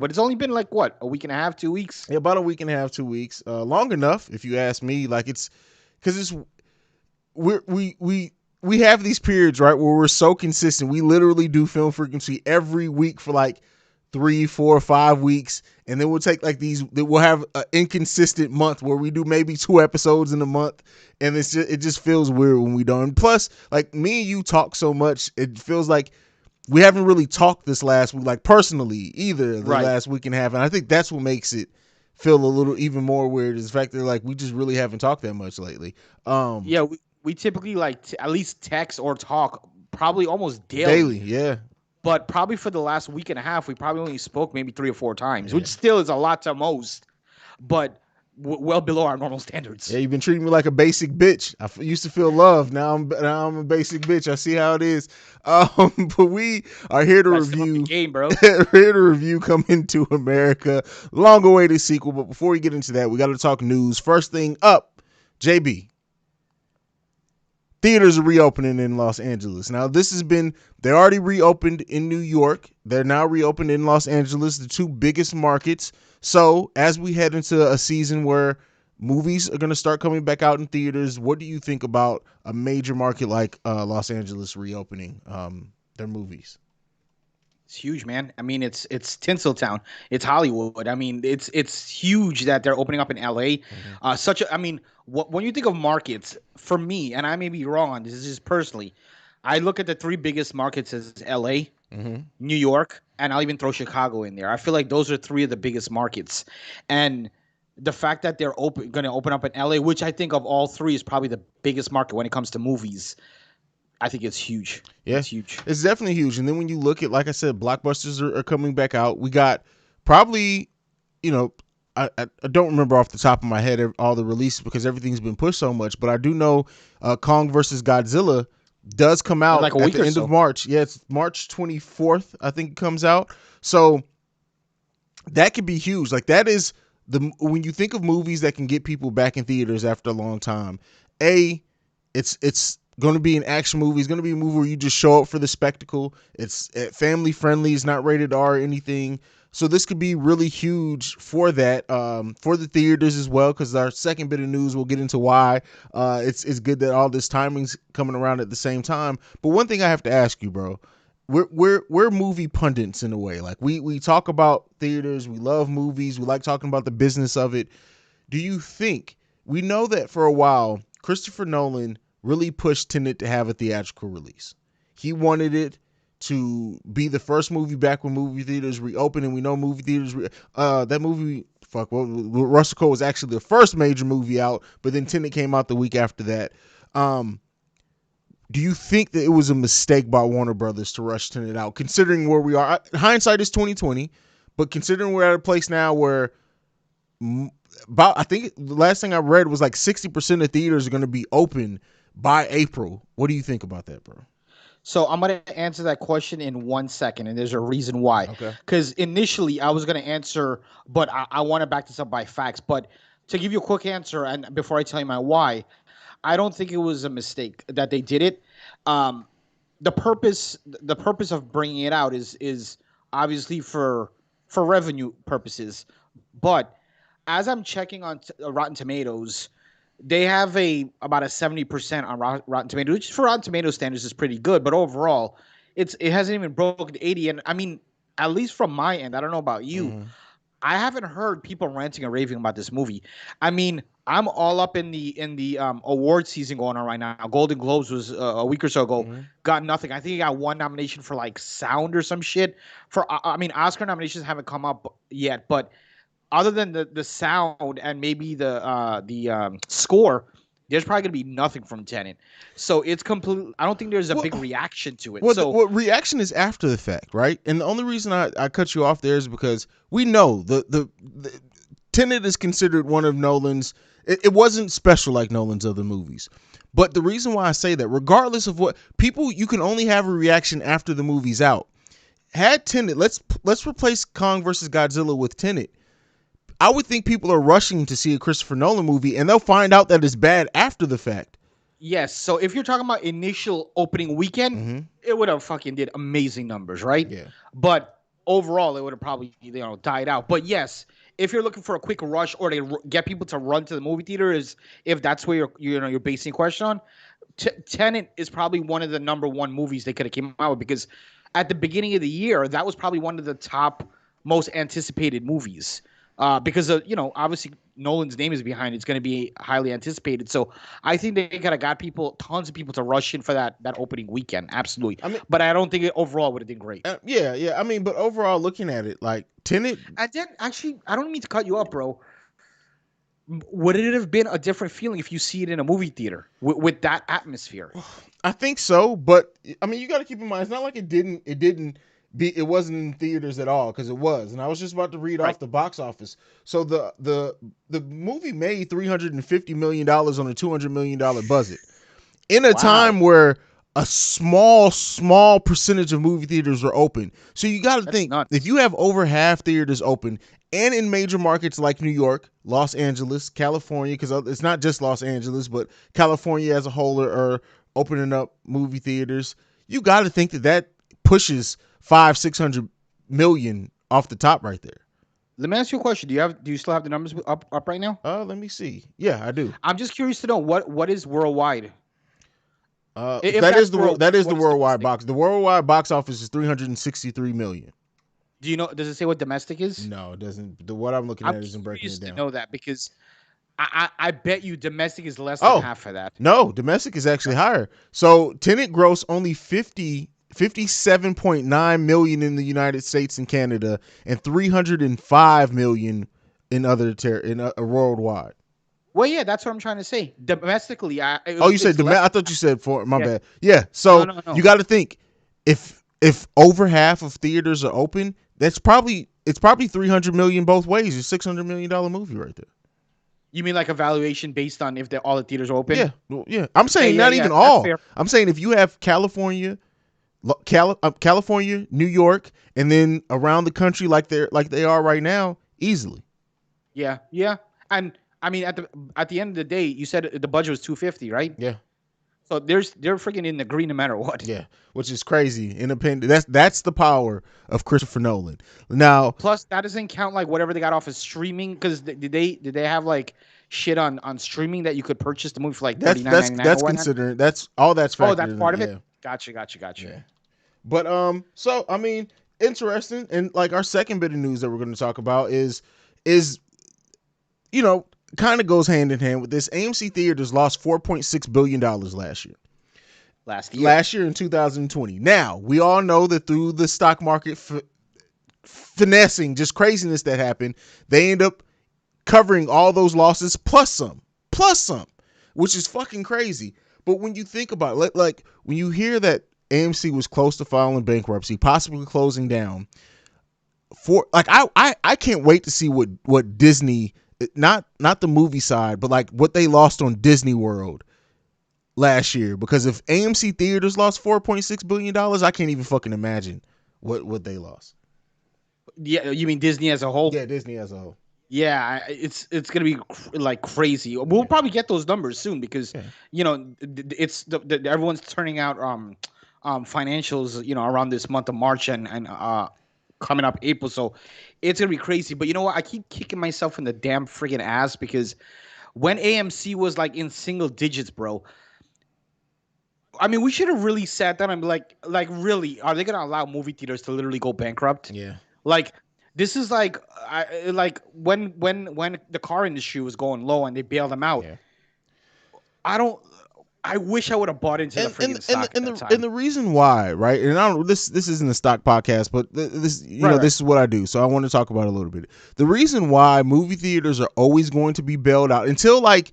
But it's only been like what, a week and a half, 2 weeks. Yeah, about a week and a half, 2 weeks. Long enough, if you ask me. Like it's because it's we have these periods, right, where we're so consistent. We literally do film frequency every week for like 3, 4, 5 weeks, and then we'll take like these. We'll have an inconsistent month where we do maybe 2 episodes in a month, and it just feels weird when we don't. And plus, like me and you talk so much, it feels like we haven't really talked this last week, like personally, either the Right. last week and a half. And I think that's what makes it feel a little even more weird is the fact that like we just really haven't talked that much lately. Yeah, we typically like at least text or talk probably almost Daily, daily. yeah. But probably for the last week and a half, we probably only spoke maybe 3 or 4 times, Yeah. which still is a lot to most, but well below our normal Yeah, standards. you've been treating me like a basic bitch. Used to feel loved. Now I'm a basic bitch. I see how it is. But we are here to Gotta step up the review. game, bro. Here to review Coming to America, long awaited sequel. But before we get into that, we got to talk news. First thing up, JB. Theaters are reopening in Los Angeles. Now, they already reopened in New York. They're now reopened in Los Angeles, the two biggest markets. So, as we head into a season where movies are going to start coming back out in theaters, what do you think about a major market like Los Angeles reopening their movies? It's huge, man. I mean, it's Tinseltown. It's Hollywood. I mean, it's huge that they're opening up in LA. Mm-hmm. I mean, when you think of markets, for me, and I may be wrong on this, is just personally, I look at the three biggest markets as LA, Mm-hmm. New York, and I'll even throw Chicago in there. I feel like those are three of the biggest markets, and the fact that they're going to open up in LA, which I think of all three is probably the biggest market when it comes to movies. I think it's huge. Yeah, It's huge. it's definitely huge. And then when you look at, like I said, blockbusters are coming back out. We got probably, you know, I don't remember off the top of my head all the releases because everything's been pushed so much, but I do know Kong versus Godzilla does come In out like a at week the or end of so. March. Yeah, it's March 24th, I think it comes out. So that could be huge. Like that is when you think of movies that can get people back in theaters after a long time. It's going to be an action movie. It's going to be a movie where you just show up for the spectacle. It's family friendly. It's not rated R or anything. So this could be really huge for that, for the theaters as well. Because our second bit of news, we'll get into why it's good that all this timing's coming around at the same time. But one thing I have to ask you, bro, we're movie pundits in a way. Like we talk about theaters, we love movies, we like talking about the business of it. Do you think we know that for a while Christopher Nolan really pushed Tenet to have a theatrical release? He wanted it to be the first movie back when movie theaters reopened, and we know movie theaters. That movie, Russell Crowe was actually the first major movie out, but then Tenet came out the week after that. Um, do you think that it was a mistake by Warner Brothers to rush Tenet out, considering where we are? Hindsight is 2020, but considering we're at a place now where about I think the last thing I read was like 60% of theaters are going to be open by April. What do you think about that, bro? So I'm gonna answer that question in 1 second, and there's a reason why. Okay. Because initially I was gonna answer, but I want to back this up by facts. But to give you a quick answer, and before I tell you my why, I don't think it was a mistake that they did it. Um, the purpose of bringing it out is obviously for revenue purposes, but as I'm checking on Rotten Tomatoes, they have about a 70% on Rotten Tomatoes, which for Rotten Tomatoes standards is pretty good. But overall, it hasn't even broken 80. And I mean, at least from my end, I don't know about you, Mm-hmm. I haven't heard people ranting and raving about this movie. I mean, I'm all up in the award season going on right now. Golden Globes was a week or so ago. Mm-hmm. Got nothing. I think he got one nomination for like sound or some shit. I mean, Oscar nominations haven't come up yet, but other than the sound and maybe the score, there's probably gonna be nothing from Tenet. So it's complete. I don't think there's a big Well, reaction to it. what So what reaction is after the fact, right? And the only reason I cut you off there is because we know the Tenet is considered one of Nolan's. It wasn't special like Nolan's other movies. But the reason why I say that, regardless of what people, you can only have a reaction after the movie's out. Had Tenet, let's replace Kong versus Godzilla with Tenet. I would think people are rushing to see a Christopher Nolan movie, and they'll find out that it's bad after the fact. yes, so if you're talking about initial opening weekend, Mm-hmm. it would have fucking did amazing numbers, right? Yeah. But overall it would have probably died out. But yes, if you're looking for a quick rush or to get people to run to the movie theater, is if that's where you're basing your question on, Tenet is probably one of the number one movies they could have came out with, because at the beginning of the year that was probably one of the top most anticipated movies. Because of, obviously Nolan's name is behind it. It's going to be highly anticipated. So I think they could have got people, tons of people, to rush in for that opening weekend. Absolutely. I mean, But I don't think it overall would have been great. yeah. I mean, but overall, looking at it, like Tenet. And then, actually, I don't mean to cut you up, bro. Would it have been a different feeling if you see it in a movie theater with that atmosphere? I think so, but I mean, you got to keep in mind, it's not like it wasn't in theaters at all, because it was. And I was just about to read off the box office. So the movie made $350 million on a $200 million budget in a time where a small percentage of movie theaters are open. So you got to think, if you have over half theaters open, and in major markets like New York, Los Angeles, California, because it's not just Los Angeles, but California as a whole are opening up movie theaters, you got to think that pushes 500-600 million off the top right there. Let me ask you a question. Do you still have the numbers up right now? Let me see. Yeah, I do. I'm just curious to know what is worldwide. That is the worldwide box. The worldwide box office is 363 million. Do you know? Does it say what domestic is? No, it doesn't. What I'm looking at isn't breaking it down. To know that, because I bet you domestic is less than half of that. No, domestic is actually higher. So Tenet grossed only 57.9 million in the United States and Canada, and 305 million in worldwide. Well, yeah, that's what I'm trying to say. Domestically, you said domestic? I thought you said bad. Yeah, so no. You got to think, if over half of theaters are open, it's probably 300 million both ways. It's $600 million movie right there. You mean like a valuation based on if all the theaters are open? Yeah. I'm saying not even all. I'm saying if you have California, New York, and then around the country like they are right now, easily. Yeah. And I mean, at the end of the day, you said the budget was $250, right? Yeah. So they're freaking in the green no matter what. Yeah, which is crazy. Independent. That's the power of Christopher Nolan. Now, plus that doesn't count like whatever they got off of streaming, because did they have like shit on streaming that you could purchase the movie for like $39.99? That's considering that's factored. Oh, that's part of it. Gotcha. Yeah. But so I mean, interesting, and like our second bit of news that we're going to talk about is kind of goes hand in hand with this. AMC Theaters lost $4.6 billion last year. Last year in 2020. Now, we all know that through the stock market finessing, just craziness that happened, they end up covering all those losses plus some, which is fucking crazy. But when you think about it, like when you hear that AMC was close to filing bankruptcy, possibly closing down, I can't wait to see what Disney, not the movie side, but like what they lost on Disney World last year. Because if AMC Theaters lost $4.6 billion, I can't even fucking imagine what they lost. Yeah, you mean Disney as a whole? Yeah, Disney as a whole. Yeah, it's gonna be like crazy. We'll probably get those numbers soon, because it's everyone's turning out financials around this month of March and coming up April, so it's gonna be crazy. But you know what? I keep kicking myself in the damn friggin' ass, because when AMC was like in single digits, bro. I mean, we should have really sat down and be like, really, are they gonna allow movie theaters to literally go bankrupt? Yeah. Like, this is like when the car industry was going low and they bailed them out. Yeah. I wish I would have bought into the freaking stock at that time. And the reason why, right? And I don't. This isn't a stock podcast, but this this is what I do. So I want to talk about it a little bit. The reason why movie theaters are always going to be bailed out until like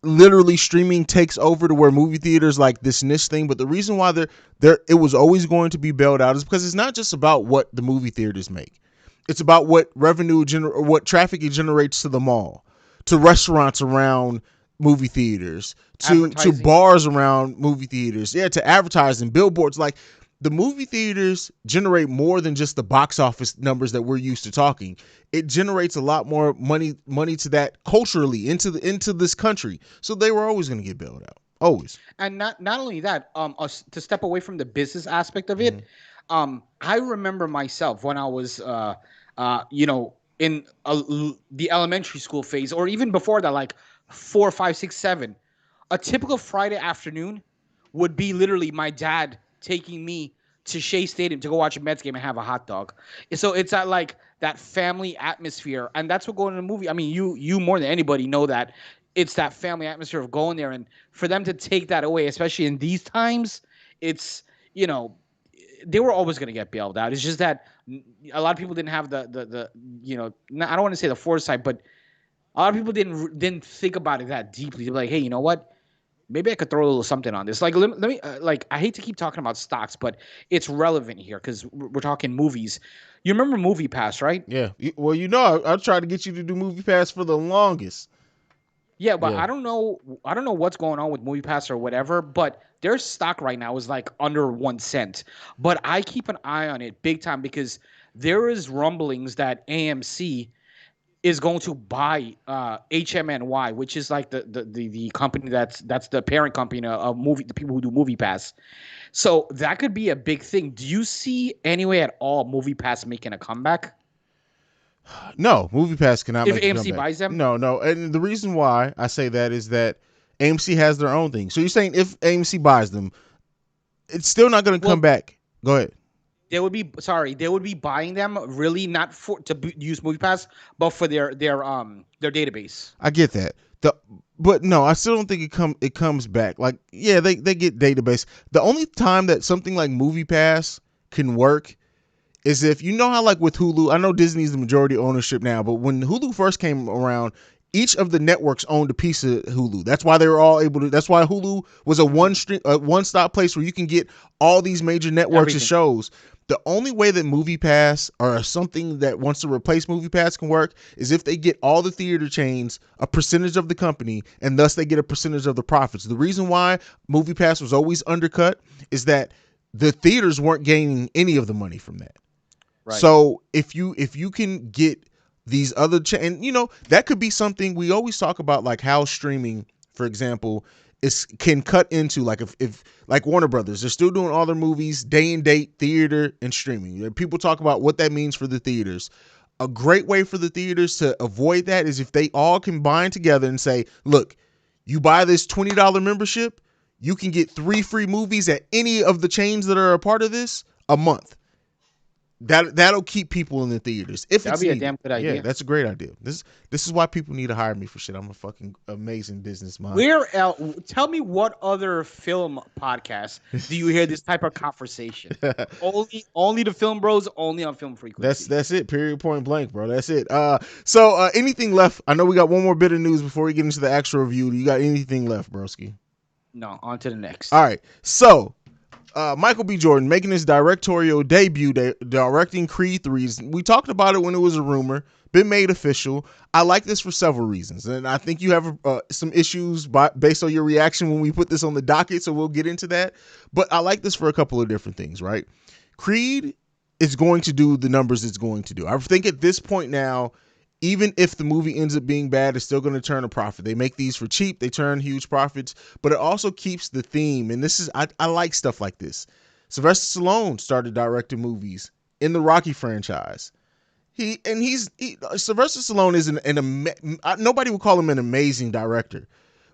literally streaming takes over to where movie theaters like this niche thing. But the reason why it was always going to be bailed out is because it's not just about what the movie theaters make. It's about what revenue what traffic it generates to the mall, to restaurants around movie theaters, to bars around movie theaters, to advertising, billboards. Like, the movie theaters generate more than just the box office numbers that we're used to talking. It generates a lot more money to that culturally into this country. So they were always going to get bailed out, always. And not only that, to step away from the business aspect of it. I remember myself when I was, in the elementary school phase, or even before that, like 4, 5, 6, 7. A typical Friday afternoon would be literally my dad taking me to Shea Stadium to go watch a Mets game and have a hot dog. So it's that like that family atmosphere, and that's what going to the movie. I mean, you more than anybody know that it's that family atmosphere of going there, and for them to take that away, especially in these times, it's you know they were always going to get bailed out. It's just that a lot of people didn't have the I don't want to say the foresight, but a lot of people didn't think about it that deeply. They're like, hey, you know what? Maybe I could throw a little something on this. Like, let me like, I hate to keep talking about stocks, but it's relevant here because we're talking movies. You remember Movie Pass, right? Yeah. Well, I tried to get you to do Movie Pass for the longest. Yeah, but Yeah. I don't know what's going on with Movie Pass or whatever, but their stock right now is like under 1 cent. But I keep an eye on it big time because there is rumblings that AMC is going to buy HMNY, which is like the company that's the parent company of movie the people who do Movie Pass. So that could be a big thing. Do you see any way at all Movie Pass making a comeback No, Movie Pass cannot if make a AMC comeback. buys them? No, no. And the reason why I say that is that AMC has their own thing. So you're saying if AMC buys them, it's still not going to come Well, back. Go ahead. they would be buying them really not for use Movie Pass, but for their database. I get that. But no, I still don't think it comes back. Like, yeah, they get database. The only time that something like Movie Pass can work is if you know how, like with Hulu, I know Disney's the majority ownership now, but when Hulu first came around, each of the networks owned a piece of Hulu. That's why they were all able to. That's why Hulu was a one stop place where you can get all these major networks and Everything. shows. The only way that Movie Pass or something that wants to replace Movie Pass can work is if they get all the theater chains a percentage of the company, and thus they get a percentage of the profits. The reason why Movie Pass was always undercut is that the theaters weren't gaining any of the money from that. Right. So if you can get these other and that could be something we always talk about, like how streaming, for example, is can cut into, like if like Warner Brothers, they're still doing all their movies day and date, theater and streaming. People talk about what that means for the theaters. A great way for the theaters to avoid that is if they all combine together and say, look, you buy this $20 membership, you can get 3 free movies at any of the chains that are a part of this a month. That'll keep people in the theaters if That'd it's be a needed. damn good Yeah, idea. that's a great idea. This is why people need to hire me for shit. I'm a fucking amazing business mind. Where else? Tell me what other film podcast do you hear this type of conversation? Only the Film Bros, only on Film that's Frequency. that's it. Period. Point blank, bro. That's it. So anything left? I know we got one more bit of news before we get into the actual review. Do you got anything left, broski? No, on to the All next. right. So Michael B. Jordan making his directorial debut, directing Creed 3. We talked about it when it was a rumor, been made official. I like this for several reasons, and I think you have some issues based on your reaction when we put this on the docket, so we'll get into that. But I like this for a couple of different things, right? Creed is going to do the numbers it's going to do. I think at this point now, even if the movie ends up being bad, it's still going to turn a profit. They make these for cheap. They turn huge profits, but it also keeps the theme. And this is, I like stuff like this. Sylvester Stallone started directing movies in the Rocky franchise. Sylvester Stallone is nobody would call him an amazing director,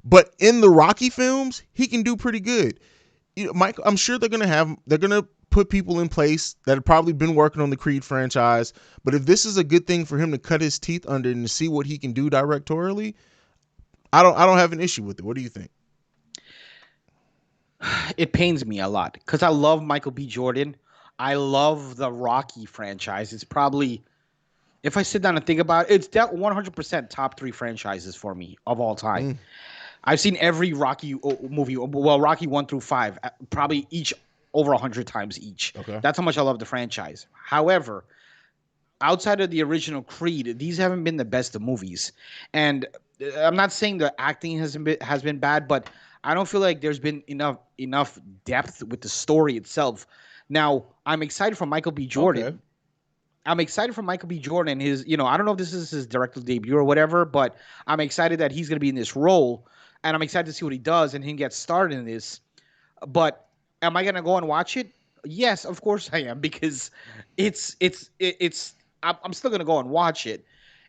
but in the Rocky films, he can do pretty good. Mike, I'm sure they're gonna put people in place that have probably been working on the Creed franchise. But if this is a good thing for him to cut his teeth under and to see what he can do directorially, I don't have an issue with it. What do you think? It pains me a lot because I love Michael B. Jordan. I love the Rocky franchise. It's probably, if I sit down and think about it, it's that 100% top three franchises for me of all time. Mm, I've seen every Rocky movie, well, Rocky 1 through 5, probably each over 100 times each. okay. That's how much I love the franchise. However, outside of the original Creed, these haven't been the best of movies. And I'm not saying the acting has been bad, but I don't feel like there's been enough depth with the story itself. Now, I'm excited for Michael B. Okay. Jordan. I'm excited for Michael B. Jordan. I don't know if this is his directorial debut or whatever, but I'm excited that he's going to be in this role, and I'm excited to see what he does and him get started in this. But am I going to go and watch it? Yes, of course I am because it's I'm still gonna go and watch it.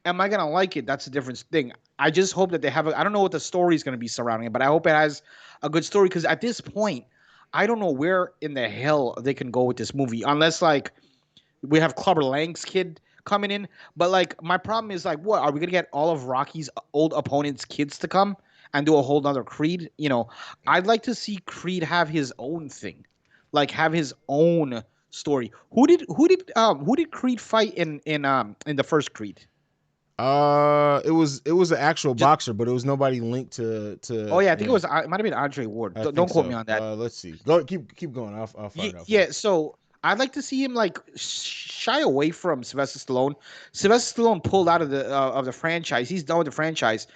Am I gonna like it? That's a different thing. I just hope that they have. I don't know what the story is gonna be surrounding it, but I hope it has a good story because at this point, I don't know where in the hell they can go with this movie unless like we have Clubber Lang's kid coming in. But like my problem is like, what are we gonna get all of Rocky's old opponents' kids to come and do a whole nother Creed? I'd like to see Creed have his own thing, like have his own story. Who did Creed fight in the first Creed? It was an actual Just boxer, but it was nobody linked to oh yeah, I think it yeah. was it might have been Andre Ward. I Don't think quote me so. on that. Let's see. Go keep going. I'll find out for you. Yeah, so I'd like to see him like shy away from Sylvester Stallone. Sylvester Stallone pulled out of the franchise. He's done with the franchise.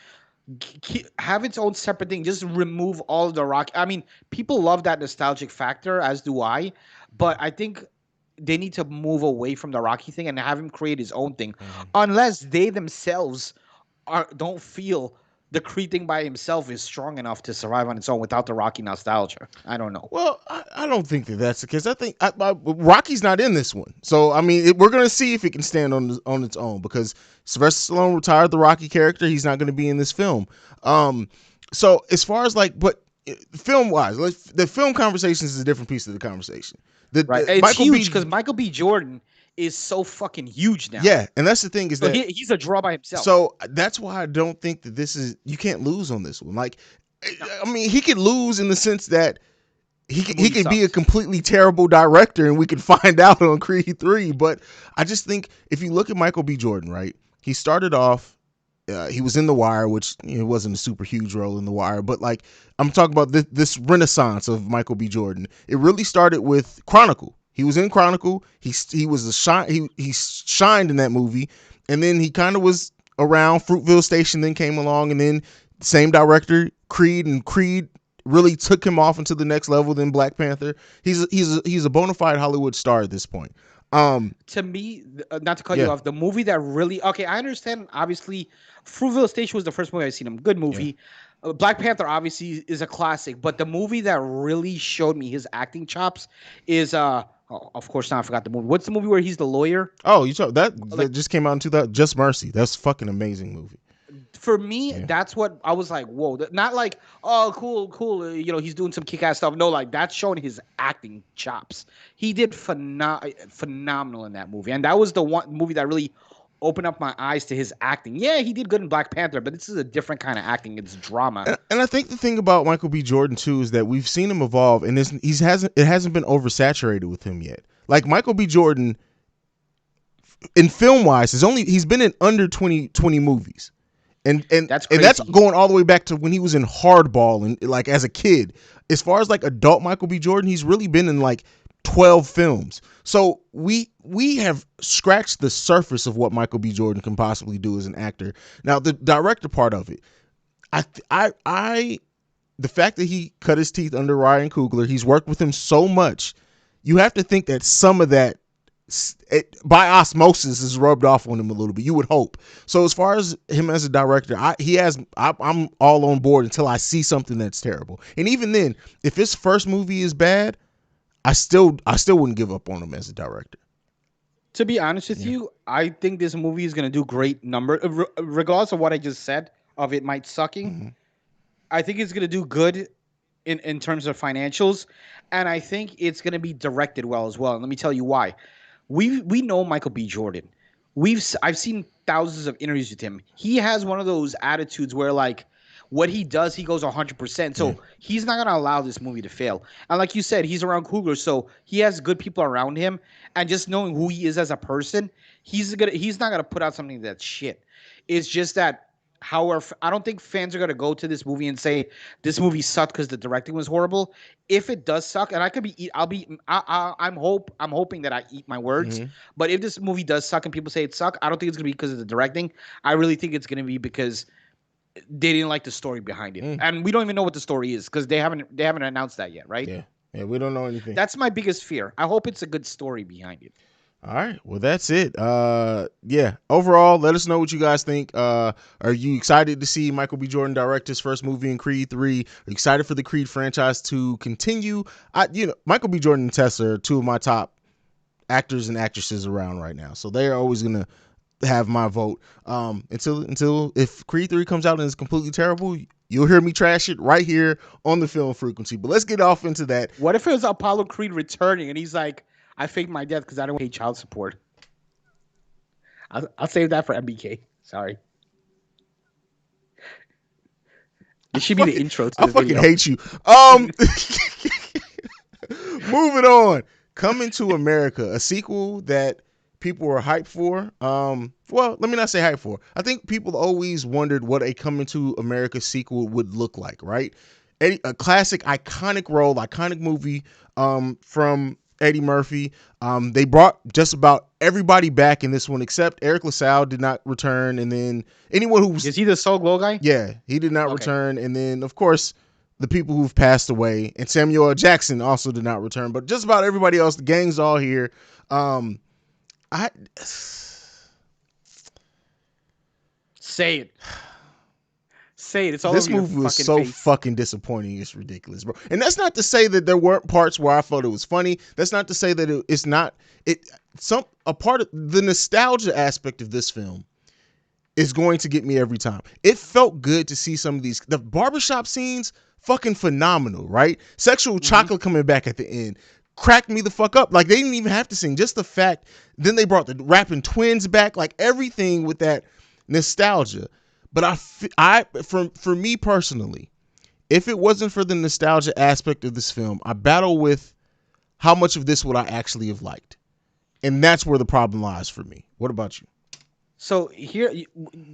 Have its own separate thing. Just remove all of the rock. I mean, people love that nostalgic factor, as do I. But I think they need to move away from the Rocky thing and have him create his own thing, Mhm. unless they themselves don't feel the Creed thing by himself is strong enough to survive on its own without the Rocky nostalgia. I don't know. Well, I don't think that that's the case. I think Rocky's not in this one, so I mean, we're gonna see if it can stand on its own because Sylvester Stallone retired the Rocky character. He's not going to be in this film. Um, so as far as like, but film wise, the film conversations is a different piece of the conversation. Right? The It's Michael huge B. because Michael B. Jordan is so fucking huge now. Yeah, and that's the thing is So that he's a draw by himself. so that's why I don't think that this is you can't lose on this one. Like, No, I mean, he could lose in the sense that the he movie could be a sucks. completely terrible director and we could find out on Creed 3. But I just think if you look at Michael B. Jordan, right? He started off he was in The Wire, which wasn't a super huge role in The Wire, but like I'm talking about this renaissance of Michael B. Jordan. It really started with Chronicle. He was in Chronicle. He was a shine. He shined in that movie, and then he kind of was around. Fruitville Station then came along, and then same director Creed, and Creed really took him off into the next level than Black Panther. He's a bona fide Hollywood star at this point. To me, not to cut you Yeah, off, the movie that really okay, I understand. Obviously, Fruitville Station was the first movie I seen him. Good yeah. movie. Black Panther obviously is a classic, but the movie that really showed me his acting chops is oh, of course now I forgot the movie. What's the movie where he's the lawyer? Oh, you saw that Like just came out in 2000. Just Mercy. That's a fucking amazing movie. for me, Yeah. that's what I was like. Whoa, not like oh, cool, cool. He's doing some kick-ass stuff. No, like that's showing his acting chops. He did phenomenal in that movie, and that was the one movie that really opened up my eyes to his acting. Yeah, he did good in Black Panther, but this is a different kind of acting. It's drama. And I think the thing about Michael B. Jordan too is that we've seen him evolve, and it hasn't been oversaturated with him yet. Like Michael B. Jordan, in film wise, he's been in under 20 movies. That's And that's crazy. going all the way back to when he was in Hardball and like as a kid. As far as like adult Michael B. Jordan, he's really been in like 12 films. So we have scratched the surface of what Michael B. Jordan can possibly do as an actor. Now the director part of it, I the fact that he cut his teeth under Ryan Coogler, he's worked with him so much. You have to think that some of that by osmosis is rubbed off on him a little bit. You would hope. So as far as him as a director, I'm all on board until I see something that's terrible. And even then, if his first movie is bad, I still wouldn't give up on him as a director. To be honest with Yeah. you, I think this movie is gonna do great number, regardless of what I just said of it might sucking. Mm-hmm. I think it's gonna do good in terms of financials, and I think it's gonna be directed well as well. And let me tell you why. We know Michael B. Jordan. I've seen thousands of interviews with him. He has one of those attitudes where like what he does, he goes 100%. Yeah. So he's not gonna allow this movie to fail. And like you said, he's around Coogler, so he has good people around him. And just knowing who he is as a person, he's not gonna put out something that's shit. It's just that I don't think fans are gonna go to this movie and say this movie sucked because the directing was horrible. If it does suck, and I could be, I'll be, I'm hoping that I eat my words. Mm-hmm. But if this movie does suck and people say it suck, I don't think it's gonna be because of the directing. I really think it's gonna be because they didn't like the story behind it, Mm. and we don't even know what the story is because they haven't announced that yet, right? Yeah. Yeah. We don't know anything. That's my biggest fear. I hope it's a good story behind it. All right. Well, that's it. Yeah. Overall, let us know what you guys think. Are you excited to see Michael B. Jordan direct his first movie in Creed 3? Are you excited for the Creed franchise to continue? Michael B. Jordan and Tessa are two of my top actors and actresses around right now, so they are always gonna have my vote. Until if Creed 3 comes out and is completely terrible, you'll hear me trash it right here on the Film Frequency. But let's get off into that. What if it was Apollo Creed returning and he's like, I faked my death because I don't pay child support. I'll save that for MBK. Sorry. It should be the intro to I the fucking video. hate you. Moving on. Coming to America, a sequel that people were hyped for. Well, let me not say hyped for. I think people always wondered what a Coming to America sequel would look like, right? A classic, iconic role, iconic movie from Eddie Murphy. They brought just about everybody back in this one except Eric LaSalle did not return, and then anyone who was... Is he the Soul Glow guy? Yeah, he did not return, and then of course the people who've passed away, and Samuel L. Jackson also did not return, but just about everybody else, the gang's all here. I Say it. Say it. It's all This over your movie was fucking so face. fucking disappointing. It's ridiculous, bro. And that's not to say that there weren't parts where I thought it was funny. That's not to say that it's not. A part of the nostalgia aspect of this film is going to get me every time. It felt good to see some of the barbershop scenes, fucking phenomenal, right? Sexual Chocolate coming back at the end cracked me the fuck up. Like, they didn't even have to sing. Just the fact, then they brought the rapping twins back, like everything with that nostalgia. But for me personally, if it wasn't for the nostalgia aspect of this film, I battle with how much of this would I actually have liked. And that's where the problem lies for me. What about you? So here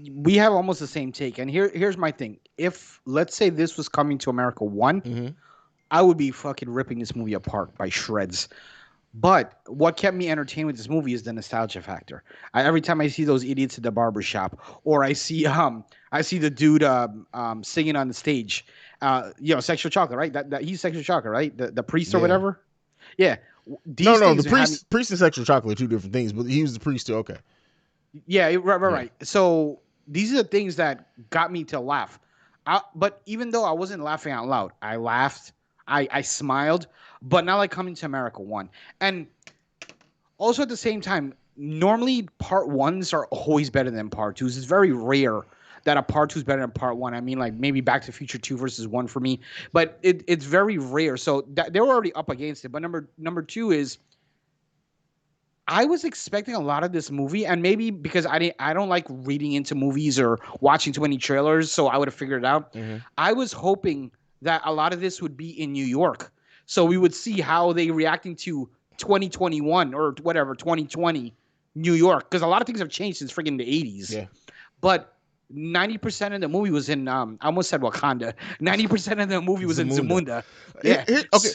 we have almost the same take, and here's my thing. If let's say this was Coming to America 1, I would be fucking ripping this movie apart by shreds. But what kept me entertained with this movie is the nostalgia factor. Every time I see those idiots at the barbershop, or I see the dude singing on the stage, Sexual Chocolate, right? That he's Sexual Chocolate, right? The priest or whatever. Yeah. No, the priest and Sexual Chocolate are two different things, but he was the priest too. Okay. Yeah, right. So these are the things that got me to laugh. But even though I wasn't laughing out loud, I laughed. I smiled, but not like Coming to America 1. And also at the same time, normally part 1s are always better than part 2s. It's very rare that a part 2 is better than part 1. I mean, like maybe Back to the Future 2 versus 1 for me, but it's very rare. So they were already up against it. But number 2 is, I was expecting a lot of this movie, and maybe because I don't like reading into movies or watching too many trailers, so I would have figured it out. I was hoping that a lot of this would be in New York, so we would see how they reacting to 2021 or whatever 2020 New York, because a lot of things have changed since freaking the 80s. Yeah. But 90% of the movie was in I almost said Wakanda. 90% of the movie was in Zamunda. Yeah. Okay.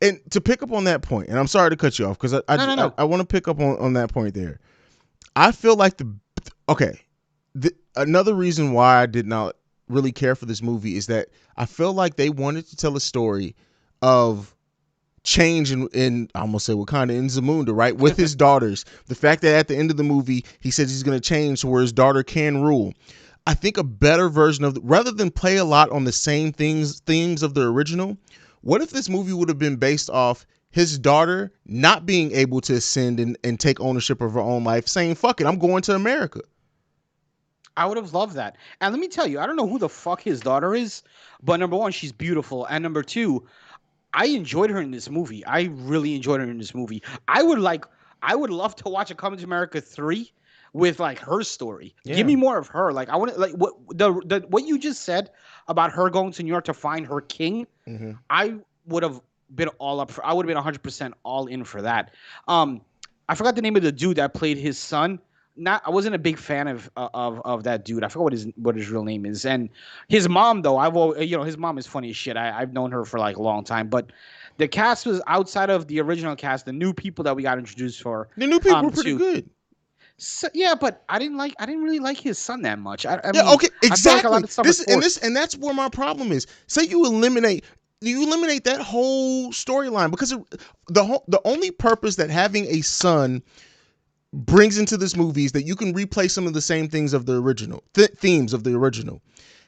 And to pick up on that point, and I'm sorry to cut you off because I want to pick up on that point there. I feel like another reason why I did not really care for this movie is that I feel like they wanted to tell a story of change in I almost say Wakanda, in Zamunda, right? With his daughters. The fact that at the end of the movie, he says he's going to change to where his daughter can rule. I think a better version of rather than play a lot on the same themes of the original, what if this movie would have been based off his daughter not being able to ascend and take ownership of her own life, saying, fuck it, I'm going to America? I would have loved that. And let me tell you, I don't know who the fuck his daughter is, but number one, she's beautiful. And number two, I enjoyed her in this movie. I really enjoyed her in this movie. I would love to watch a Coming to America 3 with like her story. Yeah. Give me more of her. Like I want to like what you just said about her going to New York to find her king. I would have been all up for. I would have been 100% all in for that. I forgot the name of the dude that played his son. I wasn't a big fan of that dude. I forgot what his real name is. And his mom though, his mom is funny as shit. I've known her for like a long time. But the cast was outside of the original cast. The new people that we got introduced for. The new people were pretty good. So, yeah, but I didn't really like his son that much. I mean, okay, exactly. Like and that's where my problem is. Say you eliminate that whole storyline because the only purpose that having a son brings into this movie is that you can replay some of the same things of the original themes of the original.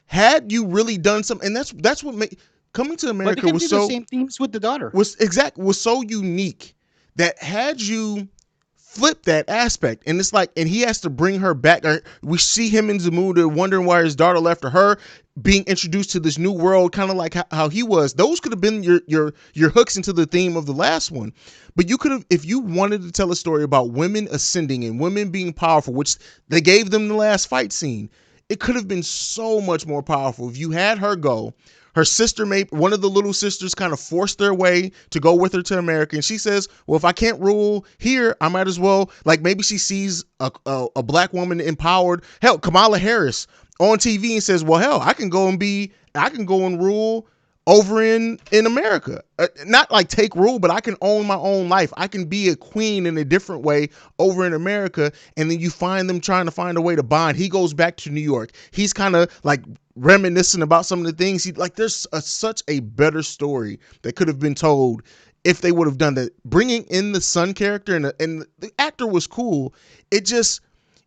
Had you really done something, and that's what made Coming to But they America can do the same themes with the daughter. was so unique that had you flip that aspect, and it's like, and he has to bring her back. Or we see him in Zamuda wondering why his daughter left, or her being introduced to this new world, kind of like how he was. Those could have been your hooks into the theme of the last one. But you could have, if you wanted to tell a story about women ascending and women being powerful, which they gave them the last fight scene, it could have been so much more powerful if you had her go. Her sister made one of the little sisters kind of forced their way to go with her to America. And she says, well, if I can't rule here, I might as well, like, maybe she sees a black woman empowered. Hell, Kamala Harris on TV and says, well, hell, I can go and rule over in America. Not like take rule, but I can own my own life. I can be a queen in a different way over in America. And then you find them trying to find a way to bond. He goes back to New York. He's kind of like reminiscing about some of the things he like. There's such a better story that could have been told if they would have done that. Bringing in the son character, and the actor was cool. It just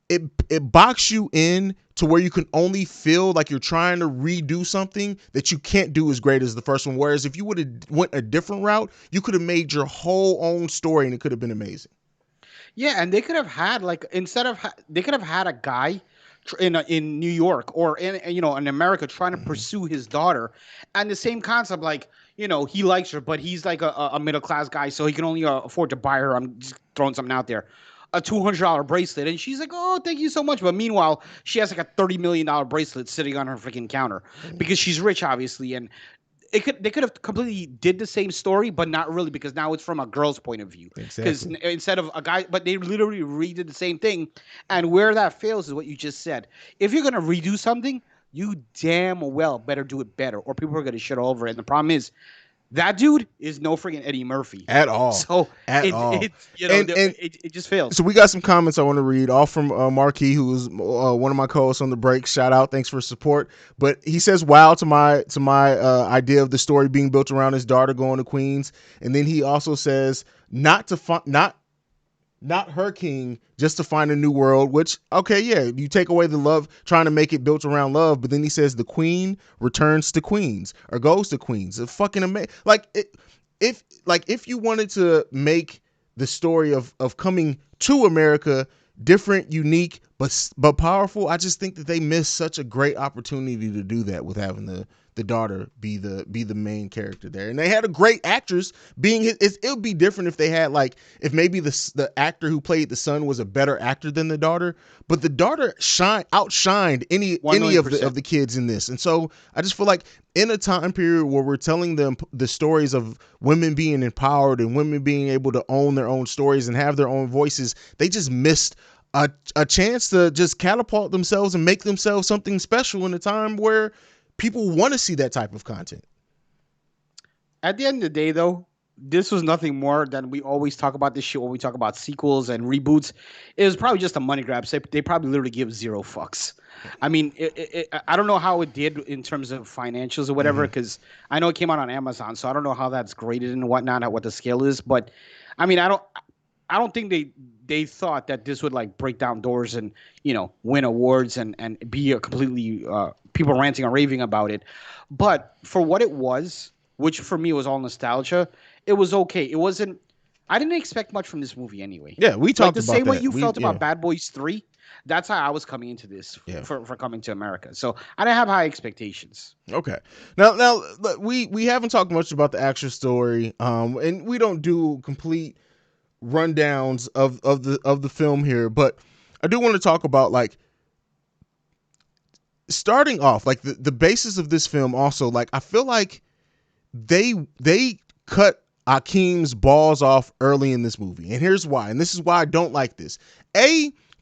it boxes you in to where you can only feel like you're trying to redo something that you can't do as great as the first one. Whereas if you would have went a different route, you could have made your whole own story and it could have been amazing. Yeah, and they could have had like they could have had a guy in New York or in America trying to pursue his daughter, and the same concept, like, he likes her, but he's like a middle class guy, so he can only afford to buy her. I'm just throwing something out there. A $200 bracelet, and she's like, "Oh, thank you so much." But meanwhile, she has like a $30 million bracelet sitting on her freaking counter because she's rich, obviously. And they could have completely did the same story, but not really, because now it's from a girl's point of view. Because Exactly. instead of a guy, but they literally redid the same thing. And where that fails is what you just said. If you're gonna redo something, you damn well better do it better, or people are gonna shit all over it. And the problem is, that dude is no freaking Eddie Murphy. At all. So At all. And it just fails. so we got some comments I want to read, all from Marquis, who is one of my co-hosts on the break. Shout out, thanks for support. But he says, "Wow," to my idea of the story being built around his daughter going to Queens, and then he also says, not her king, just to find a new world. Which, okay, yeah, you take away the love, trying to make it built around love, but then he says the queen returns to Queens or goes to Queens. It's fucking amazing. If you wanted to make the story of coming to America different, unique, but powerful, I just think that they missed such a great opportunity to do that with having the daughter be the main character there. And they had a great actress being it would be different if they had, like, if maybe the actor who played the son was a better actor than the daughter, but the daughter outshined any of the kids in this. And so I just feel like in a time period where we're telling them the stories of women being empowered and women being able to own their own stories and have their own voices, they just missed a chance to just catapult themselves and make themselves something special in a time where people want to see that type of content. At the end of the day, though, this was nothing more than, we always talk about this shit when we talk about sequels and reboots. It was probably just a money grab. So they probably literally give zero fucks. I mean, I don't know how it did in terms of financials or whatever, because I know it came out on Amazon, so I don't know how that's graded and whatnot, what the scale is. But I mean, I don't think they thought that this would like break down doors and win awards and be a completely people ranting and raving about it. But for what it was, which for me was all nostalgia, it was okay. It wasn't. I didn't expect much from this movie anyway. Yeah, we talked the about same way that. you felt about Bad Boys 3. That's how I was coming into this for Coming to America. So I didn't have high expectations. Okay. Now we haven't talked much about the actual story, and we don't do complete rundowns of the film here, but I do want to talk about, like, starting off, like, the basis of this film. Also, like, I feel like they cut Akeem's balls off early in this movie, and here's why. And this is why I don't like this.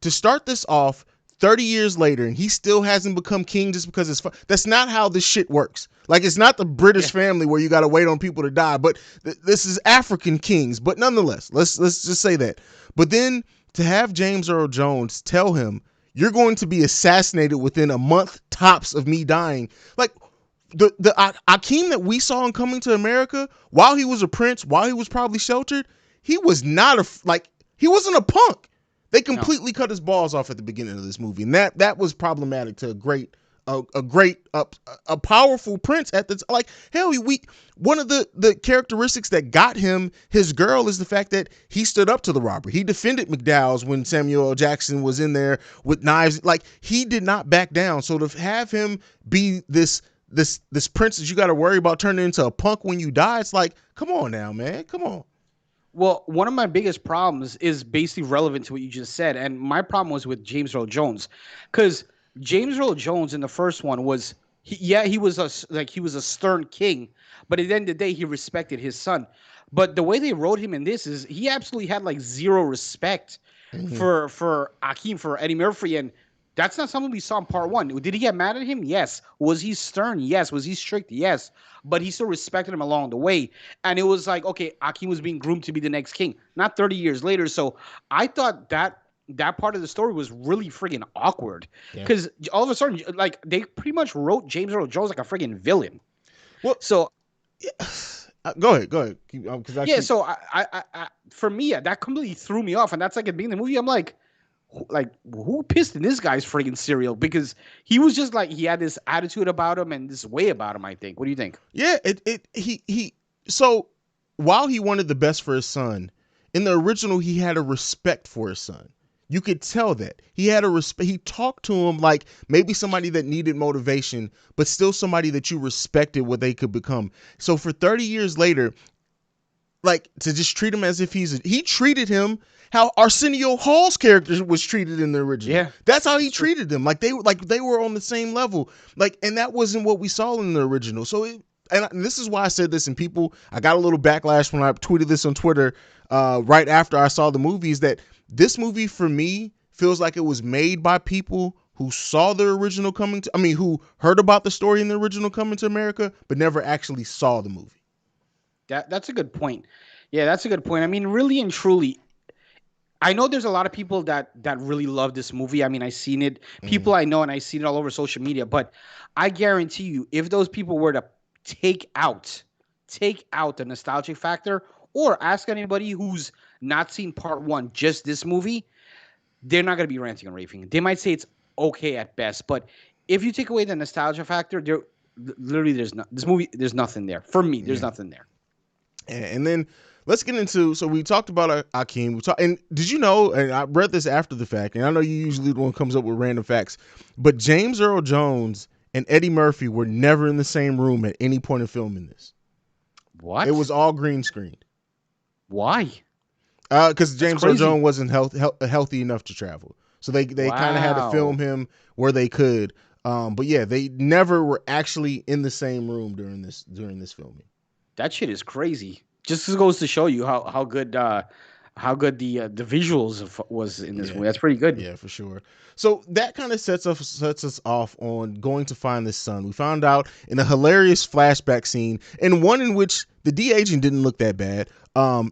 To start this off 30 years later, and he still hasn't become king just because it's that's not how this shit works. Like, it's not the British family where you got to wait on people to die, but this is African kings. But nonetheless, let's just say that. But then to have James Earl Jones tell him, you're going to be assassinated within a month tops of me dying. Like, the Akeem that we saw in Coming to America, while he was a prince, while he was probably sheltered, he was not he wasn't a punk. They No. completely cut his balls off at the beginning of this movie, and that was problematic to a great a powerful prince at the like hell we one of the characteristics that got him his girl is the fact that he stood up to the robber. He defended McDowell's when Samuel L. Jackson was in there with knives. Like he did not back down. So to have him be this prince that you got to worry about turning into a punk when you die, it's like, come on now, man, come on. Well, one of my biggest problems is basically relevant to what you just said, and my problem was with James Earl Jones, because James Earl Jones in the first one was, yeah, he was he was a stern king, but at the end of the day, he respected his son. But the way they wrote him in this is he absolutely had like zero respect Mm-hmm. for Akeem, for Eddie Murphy, and that's not something we saw in part one. Did he get mad at him? Yes. Was he stern? Yes. Was he strict? Yes. But he still respected him along the way. And it was like, okay, Akeem was being groomed to be the next king, not 30 years later. So I thought that part of the story was really friggin' awkward Yeah. because all of a sudden, like they pretty much wrote James Earl Jones like a friggin' villain. Well, So yeah. Go ahead, because I yeah, keep. so for me, that completely threw me off, and that's like at the beginning of the movie. I'm like who pissed in this guy's friggin' cereal? Because he was just like he had this attitude about him and this way about him. I think. What do you think? Yeah, he so while he wanted the best for his son, in the original he had a respect for his son. You could tell that. He had a respect. He talked to him like maybe somebody that needed motivation, but still somebody that you respected what they could become. So for 30 years later, like to just treat him as if he treated him how Arsenio Hall's character was treated in the original. Yeah, That's how he it's true. treated them. Like they were on the same level. Like, and that wasn't what we saw in the original. So and this is why I said this, and people, I got a little backlash when I tweeted this on Twitter right after I saw the movie, is that this movie for me feels like it was made by people who saw the original coming to, I mean, who heard about the story in the original coming to America, but never actually saw the movie. That's a good point. Yeah, that's a good point. I mean, really and truly, I know there's a lot of people that really love this movie. I mean, I seen it. Mm. People I know and I seen it all over social media. But I guarantee you, if those people were to take out take out the nostalgic factor, or ask anybody who's not seen part one, just this movie, they're not gonna be ranting and raving. They might say it's okay at best, but if you take away the nostalgia factor, there literally there's not this movie. There's nothing there for me. There's Yeah. nothing there. And then let's get into. So we talked about Akeem. And did you know? And I read this after the fact. And I know you usually the one who comes up with random facts, but James Earl Jones and Eddie Murphy were never in the same room at any point of filming this. It was What? all green screened. Why? Because That's James Earl crazy. Jones wasn't healthy enough to travel, so they kind of had to film Wow. him where they could. But yeah, they never were actually in the same room during this filming. That shit is crazy. Just goes to show you how good the visuals was in this Yeah. movie. That's pretty good. Yeah, for sure. So that kind of sets us off on going to find this son. We found out in a hilarious flashback scene, and one in which the de-aging didn't look that bad.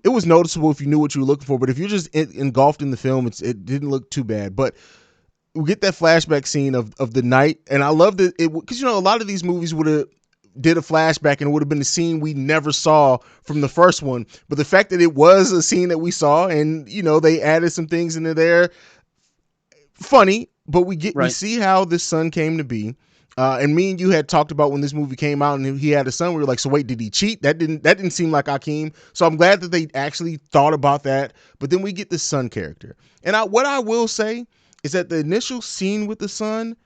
It was noticeable if you knew what you were looking for, but if you're just engulfed in the film, it didn't look too bad. But we get that flashback scene of the night, and I love that it because a lot of these movies would have did a flashback and it would have been a scene we never saw from the first one, but the fact that it was a scene that we saw, and they added some things into there, funny, but we Right. see how this son came to be. And me and you had talked about when this movie came out and he had a son. We were like, so wait, did he cheat? That didn't seem like Akeem. So I'm glad that they actually thought about that. But then we get the son character, and what I will say is that the initial scene with the son,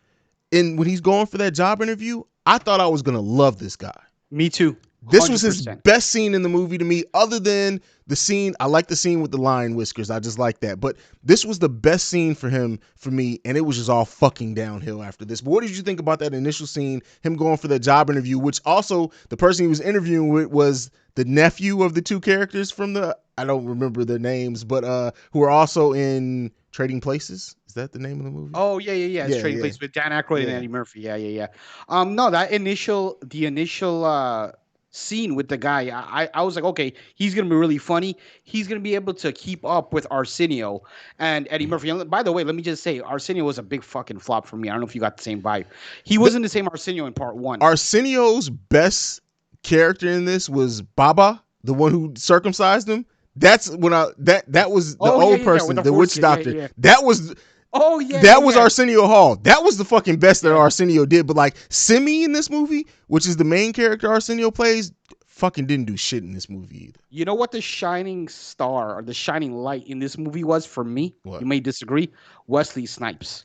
and when he's going for that job interview, I thought I was gonna love this guy. Me too. This was his 100%. best scene in the movie to me, other than the scene. I like the scene with the lion whiskers. I just like that. But this was the best scene for him, for me, and it was just all fucking downhill after this. But what did you think about that initial scene, him going for that job interview, which also the person he was interviewing with was the nephew of the two characters from I don't remember their names, but who are also in Trading Places. Is that the name of the movie? Oh yeah. It's Yeah, Trading yeah, Place with Dan Aykroyd and yeah. Eddie Murphy. Yeah. No, the initial scene with the guy, I was like, okay, he's gonna be really funny. He's gonna be able to keep up with Arsenio and Eddie Murphy. And by the way, let me just say, Arsenio was a big fucking flop for me. I don't know if you got the same vibe. He The, wasn't the same Arsenio in part one. Arsenio's best character in this was Baba, the one who circumcised him. That's when that was the Oh yeah, old yeah, yeah, with person, the the horse witch shit. Yeah, doctor. yeah. Oh yeah, yeah, That was yeah, Arsenio Hall. That was the fucking best that yeah. Arsenio did. But like Simi in this movie, which is the main character Arsenio plays, fucking didn't do shit in this movie either. You know what the shining star or the shining light in this movie was for me? What? You may disagree. Wesley Snipes.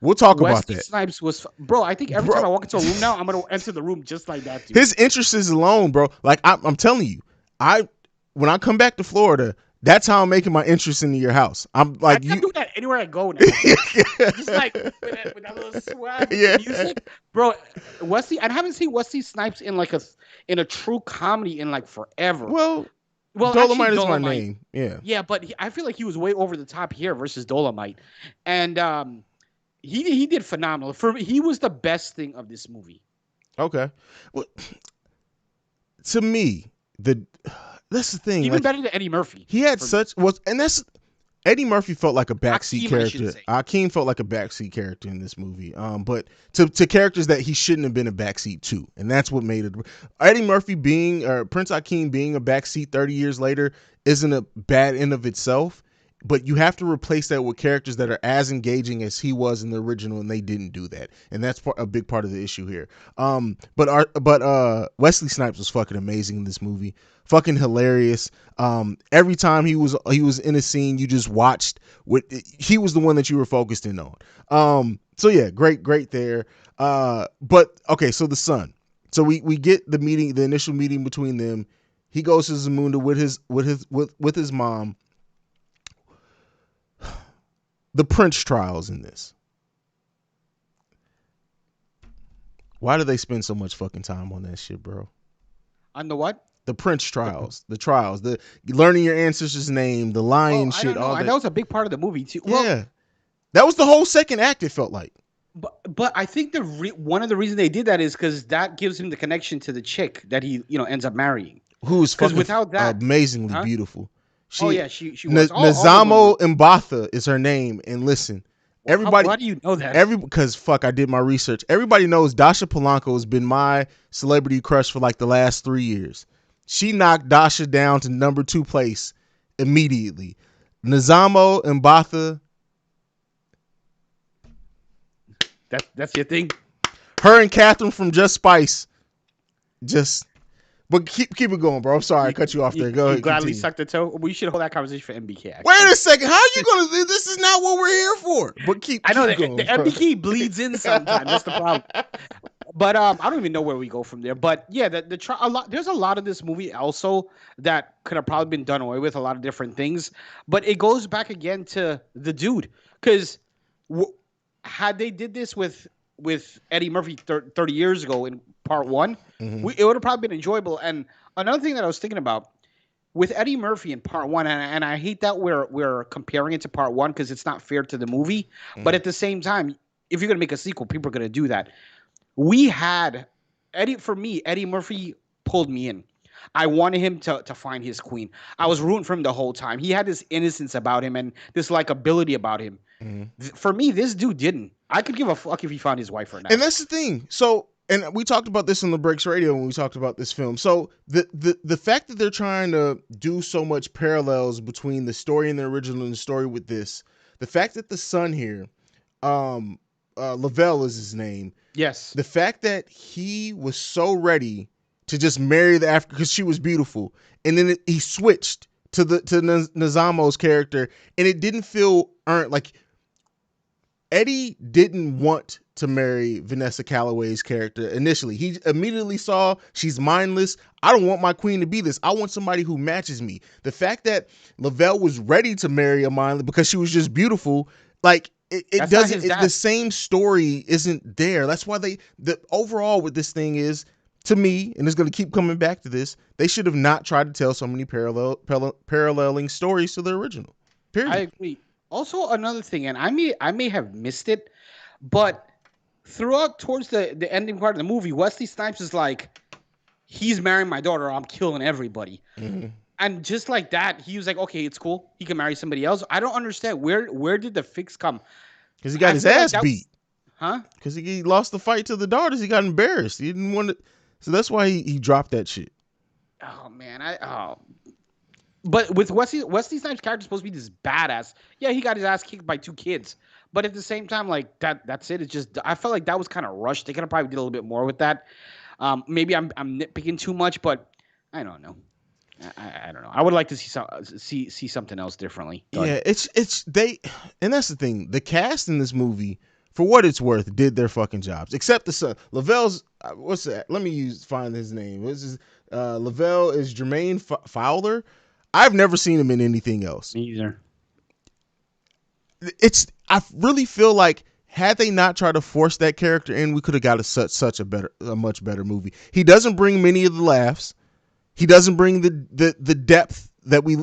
We'll talk about Wesley that, Snipes was, bro. I think every time bro. I walk into a room now, I'm gonna enter the room just like that dude. His interests is alone, bro. Like I'm telling you, I when I come back to Florida, that's how I'm making my interest into your house. I'm I like think I'm you. doing that anywhere I go now. Just like with that little swag with the Yeah. music, bro. Wesley, I haven't seen Wesley Snipes in like in a true comedy in like forever. Well, Well, actually, Dolomite is my Dolomite. name. Yeah. Yeah, but I feel like he was way over the top here versus Dolomite, and he did phenomenal. For me, he was the best thing of this movie. Okay. Well, to me, that's the thing. Even Like better than Eddie Murphy. he had For me. such was, and that's Eddie Murphy felt like a backseat Hakeem, I should character. say. Akeem felt like a backseat character in this movie. But to characters that he shouldn't have been a backseat to, and that's what made it. Eddie Murphy being or Prince Akeem being a backseat 30 years later isn't a bad in of itself. But you have to replace that with characters that are as engaging as he was in the original, and they didn't do that, and that's a big part of the issue here. But Wesley Snipes was fucking amazing in this movie, fucking hilarious. Every time he was in a scene, you just watched what he was the one that you were focused in on. So yeah, great there. But okay, so the son. So we get the meeting, the initial meeting between them. He goes to Zamunda with his mom. The Prince trials in this. Why do they spend so much fucking time on that shit, bro? On the what? The Prince trials, the trials, the learning your ancestors' name, the lion I shit, don't know. all And that. that was a big part of the movie too. Yeah, Well, that was the whole second act. It felt like. but I think one of the reasons they did that is because that gives him the connection to the chick that he ends up marrying. Who is Because fucking without that, amazingly huh? beautiful. Oh yeah, she was. All the women Nazamo were. Mbatha is her name, and listen, Well, everybody, how do you know that? because fuck, I did my research. Everybody knows Dasha Polanco has been my celebrity crush for like the last 3 years. She knocked Dasha down to number 2 place immediately. Nazamo Mbatha, That's your thing. her and Catherine from Just Spice, just. But keep it going, bro. I'm sorry I cut you off there. Go ahead. Gladly Continue. sucked the toe. We should hold that conversation for MBK. Actually. Wait a second. How are you gonna? This is not what we're here for. But keep going, the bro. MBK bleeds in sometimes. That's the problem. But I don't even know where we go from there. But yeah, there's a lot of this movie also that could have probably been done away with, a lot of different things. But it goes back again to the dude, because had they did this with Eddie Murphy 30 years ago in part 1, it would have probably been enjoyable. And another thing that I was thinking about with Eddie Murphy in part 1, and I hate that we're comparing it to part 1 because it's not fair to the movie. But at the same time, if you're gonna make a sequel, people are gonna do that. We had Eddie Murphy pulled me in. I wanted him to find his queen. I was rooting for him the whole time. He had this innocence about him and this likability about him. For me, this dude didn't. I could give a fuck if he found his wife or not. And that's the thing. So, and we talked about this on the Breaks Radio when we talked about this film. So the fact that they're trying to do so much parallels between the story and the original and the story with this, the fact that the son here, Lavelle is his name. Yes. The fact that he was so ready to just marry the African because she was beautiful, and then he switched to Nazamo's character, and it didn't feel earned. Like Eddie didn't want to marry Vanessa Calloway's character initially. He immediately saw she's mindless. I don't want my queen to be this. I want somebody who matches me. The fact that Lavelle was ready to marry a mindless because she was just beautiful, like it doesn't. The same story isn't there. That's why the overall with this thing is, to me, and it's going to keep coming back to this, they should have not tried to tell so many paralleling stories to the original. Period. I agree. Also, another thing, and I may have missed it, but throughout towards the ending part of the movie, Wesley Snipes is like, he's marrying my daughter, I'm killing everybody. And just like that, he was like, okay, it's cool. He can marry somebody else. I don't understand. Where did the fix come? Because he got his ass beat. Huh? Because he lost the fight to the daughters. He got embarrassed. He didn't want to. So that's why he dropped that shit. Oh, man. But with Wesley Snipes' character supposed to be this badass. Yeah, he got his ass kicked by two kids. But at the same time, like that's it. It's just I felt like that was kind of rushed. They could have probably did a little bit more with that. Maybe I'm nitpicking too much, but I don't know. I don't know. I would like to see something else differently done. Yeah, it's they, and that's the thing. The cast in this movie, for what it's worth, did their fucking jobs. Except the son, Lavelle's. What's that? Let me find his name. This is Lavelle is Jermaine Fowler. I've never seen him in anything else. Me either. I really feel like had they not tried to force that character in, we could have got a much better movie. He doesn't bring many of the laughs. He doesn't bring the depth that we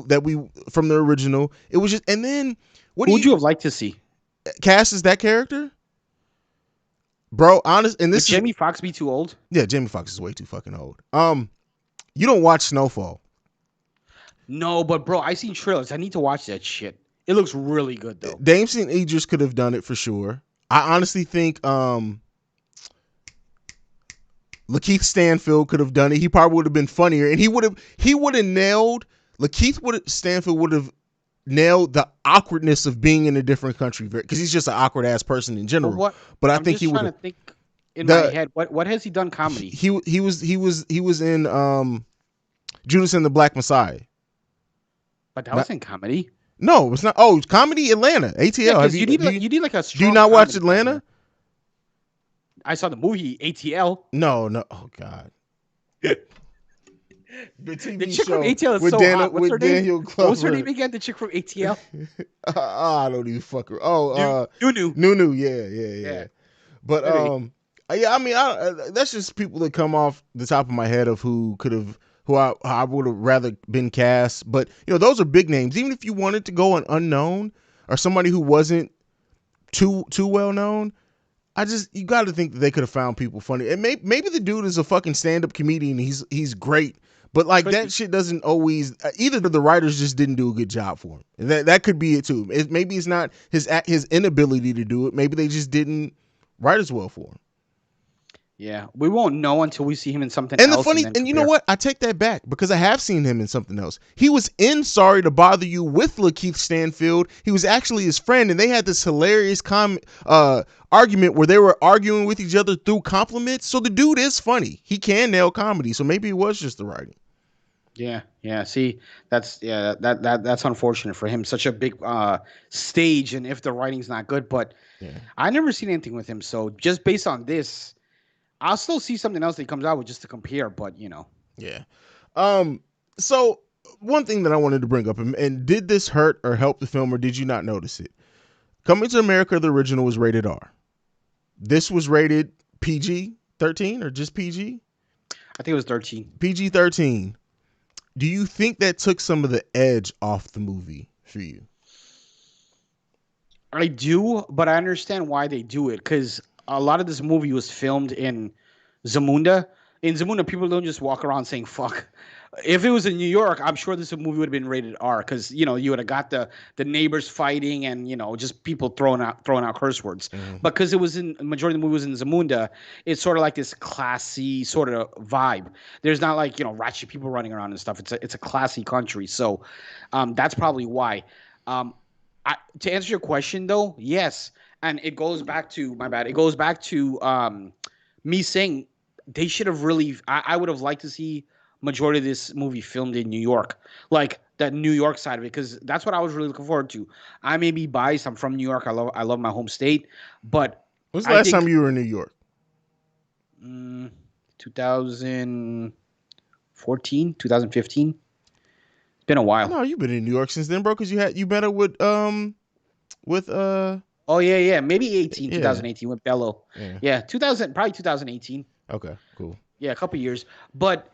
from the original. It was just, and then Who would you have liked to see? Cast as that character, bro? Honest, and this Would Jamie Foxx be too old? Yeah, Jamie Foxx is way too fucking old. You don't watch Snowfall. No, but bro, I seen trailers. I need to watch that shit. It looks really good though. Dame St. Idris could have done it for sure. I honestly think Lakeith Stanfield could have done it. He probably would have been funnier, and he would have nailed Stanfield would have nailed the awkwardness of being in a different country because he's just an awkward ass person in general. But I think he would. I'm trying to think in my head. What has he done comedy? He was in Judas and the Black Messiah. But that was in comedy. No, it's not. Oh, it's comedy Atlanta. ATL. Yeah, you need like a strong. Do you not watch Atlanta? Partner. I saw the movie ATL. No. Oh God. The chick from ATL is so hot. What's her name? What was her name again? The chick from ATL. I don't even fuck her. Oh, Nunu. Yeah. But yeah. I mean, that's just people that come off the top of my head of who I would have rather been cast. But those are big names. Even if you wanted to go an unknown or somebody who wasn't too well known, you got to think that they could have found people funny. And maybe the dude is a fucking stand-up comedian. He's great, but like that shit doesn't always. Either the writers just didn't do a good job for him. And that could be it too. Maybe it's not his inability to do it. Maybe they just didn't write as well for him. Yeah, we won't know until we see him in something else. And you know what? I take that back because I have seen him in something else. He was in Sorry to Bother You with Lakeith Stanfield. He was actually his friend, and they had this hilarious argument where they were arguing with each other through compliments. So the dude is funny. He can nail comedy. So maybe it was just the writing. Yeah. See, that's unfortunate for him. Such a big stage, and if the writing's not good, but I never seen anything with him. So just based on this, I'll still see something else that he comes out with just to compare, but Yeah. So one thing that I wanted to bring up, and did this hurt or help the film, or did you not notice it? Coming to America, the original was rated R. This was rated PG-13 or just PG? I think it was 13. PG-13. Do you think that took some of the edge off the movie for you? I do, but I understand why they do it, because a lot of this movie was filmed in Zamunda. In Zamunda, people don't just walk around saying fuck. If it was in New York, I'm sure this movie would have been rated R because you would have got the neighbors fighting and just people throwing out curse words. Mm-hmm. But because it was the majority of the movie was in Zamunda, it's sort of like this classy sort of vibe. There's not like ratchet people running around and stuff. It's a classy country, so that's probably why. To answer your question though, yes. And it goes back to my bad. It goes back to me saying they should have really. I would have liked to see majority of this movie filmed in New York, like that New York side of it, because that's what I was really looking forward to. I may be biased. I'm from New York. I love my home state. But when's the last time you were in New York? 2014, 2015. It's been a while. No, you've been in New York since then, bro. Because you met up with Oh yeah, maybe 2018 with Bello. Yeah, 2018. Okay, cool. Yeah, a couple years, but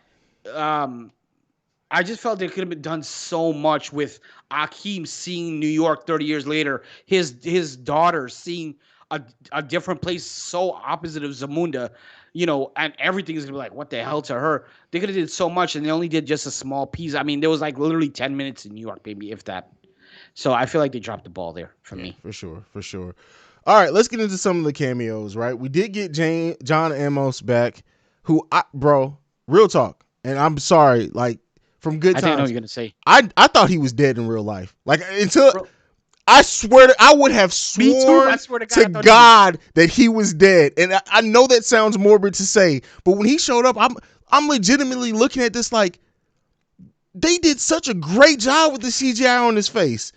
I just felt there could have been done so much with Akeem seeing New York 30 years later, his daughter seeing a different place so opposite of Zamunda, and everything is gonna be like, what the hell to her? They could have did so much, and they only did just a small piece. I mean, there was like literally 10 minutes in New York, maybe if that. So I feel like they dropped the ball there for me. For sure. All right, let's get into some of the cameos, right? We did get John Amos back, who, bro, real talk, and I'm sorry, like, from Good I think I know what Times. you're gonna say. I thought he was dead in real life. Like until Bro, I swear I would have me too. I sworn swear to God, to I thought he was dead. God that he was dead. And I know that sounds morbid to say, but when he showed up, I'm legitimately looking at this like they did such a great job with the CGI on his face.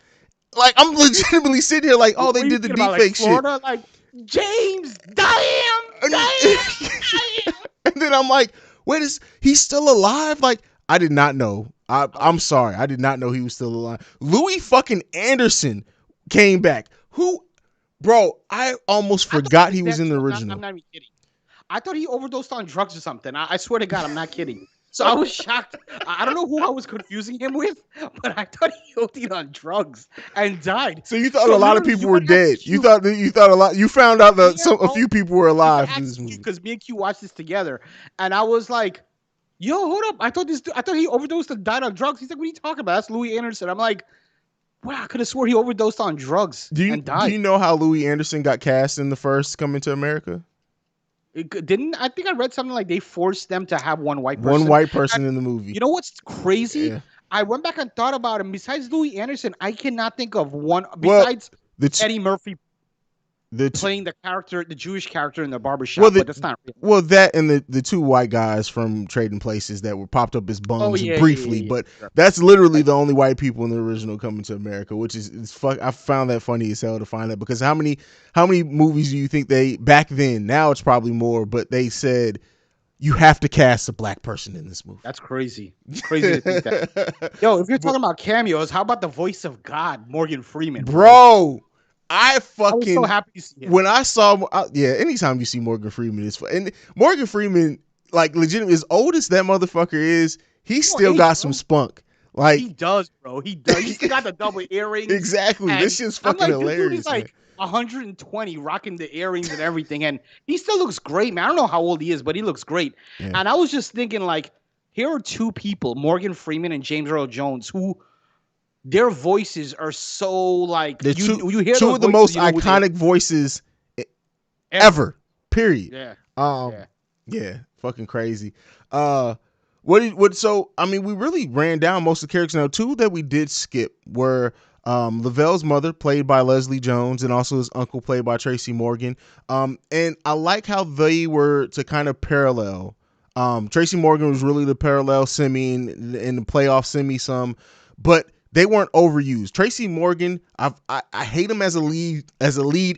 Like I'm legitimately sitting here like, oh, What they are you did the thinking about? Like deepfake shit. Florida? Like James, damn, And, damn. and then I'm like, wait, is he still alive? Like, I did not know. I I'm was sorry. I did not know he was still alive. Louis fucking Anderson came back. Who, bro, I almost I thought he forgot was he was dead in the too. I'm original. not even kidding. I thought he overdosed on drugs or something. I swear to God, I'm not kidding. So I was shocked. I don't know who I was confusing him with, but I thought he OD'd on drugs and died. So you thought So a lot of literally, people were dead. Q, You thought a lot. You found out that me and a few people were because I alive through this asked Q movie. because me and Q watched this together, and I was like, "Yo, hold up! I thought he overdosed and died on drugs." He's like, "What are you talking about? That's Louis Anderson." I'm like, "Wow, I could have swore he overdosed on drugs and Do died." you know how Louis Anderson got cast in the first Coming to America? Didn't I think I read something like they forced them to have one white One person? white And person in the movie. you know what's crazy? Yeah. I went back and thought about him. Besides Louis Anderson, I cannot think of one Well, besides the t- Eddie Murphy the t- playing the character, the Jewish character in the well barbershop, the but that's not real. well that and the two white guys from Trading Places that were popped up as Oh bums yeah, yeah, briefly, yeah, but yeah. that's literally Right. the only white people in the original Coming to America, which is fuck. I found that funny as hell to find that because how many movies do you think they back then? Now it's probably more, but they said you have to cast a black person in this movie. That's crazy. It's crazy to think that. Yo, if you're But, talking about cameos, how about the voice of God, Morgan Freeman, bro? bro, I I was so fucking happy to see him. when I saw yeah, anytime you see Morgan Freeman is fun. And Morgan Freeman, like legitimately, as old as that motherfucker is, he He don't still age, got some bro. spunk. He Like does, bro. He does. He still got the double earrings, exactly, this and shit's I'm fucking like, this dude is hilarious, man. like 120, rocking the earrings and everything, and he still looks great, man. I don't know how old he is, but he looks great. Yeah, And I was just thinking, like, here are two people, Morgan Freeman and James Earl Jones, who their voices are so like they're you hear two those of the voices, most you know who they are iconic voices ever. ever. Period. Yeah, Um, yeah. yeah, fucking crazy. Uh, what? So I mean, we really ran down most of the characters. Now, two that we did skip were Lavelle's mother, played by Leslie Jones, and also his uncle, played by Tracy Morgan. And I like how they were to kind of parallel. Tracy Morgan was really the parallel semi in the playoff semi some, but they weren't overused. Tracy Morgan, I hate him as a lead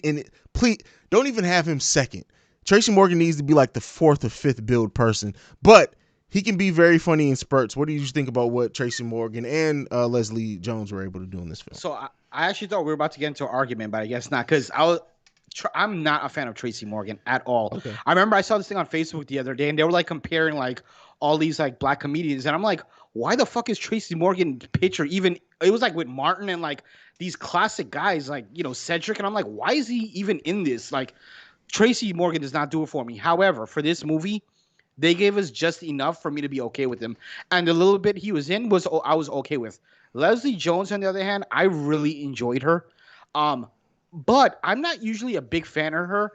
in it. Please don't even have him second. Tracy Morgan needs to be like the fourth or fifth build person, but he can be very funny in spurts. What do you think about what Tracy Morgan and Leslie Jones were able to do in this film? So I actually thought we were about to get into an argument, but I guess not because I'm not a fan of Tracy Morgan at all. Okay. I remember I saw this thing on Facebook the other day, and they were like comparing like all these like black comedians, and I'm like, why the fuck is Tracy Morgan picture even? It was like with Martin and like these classic guys like Cedric, and I'm like, why is he even in this? Like Tracy Morgan does not do it for me. However, for this movie, they gave us just enough for me to be okay with him, and the little bit he was in was I was okay with. Leslie Jones, on the other hand, I really enjoyed her. Um, but I'm not usually a big fan of her.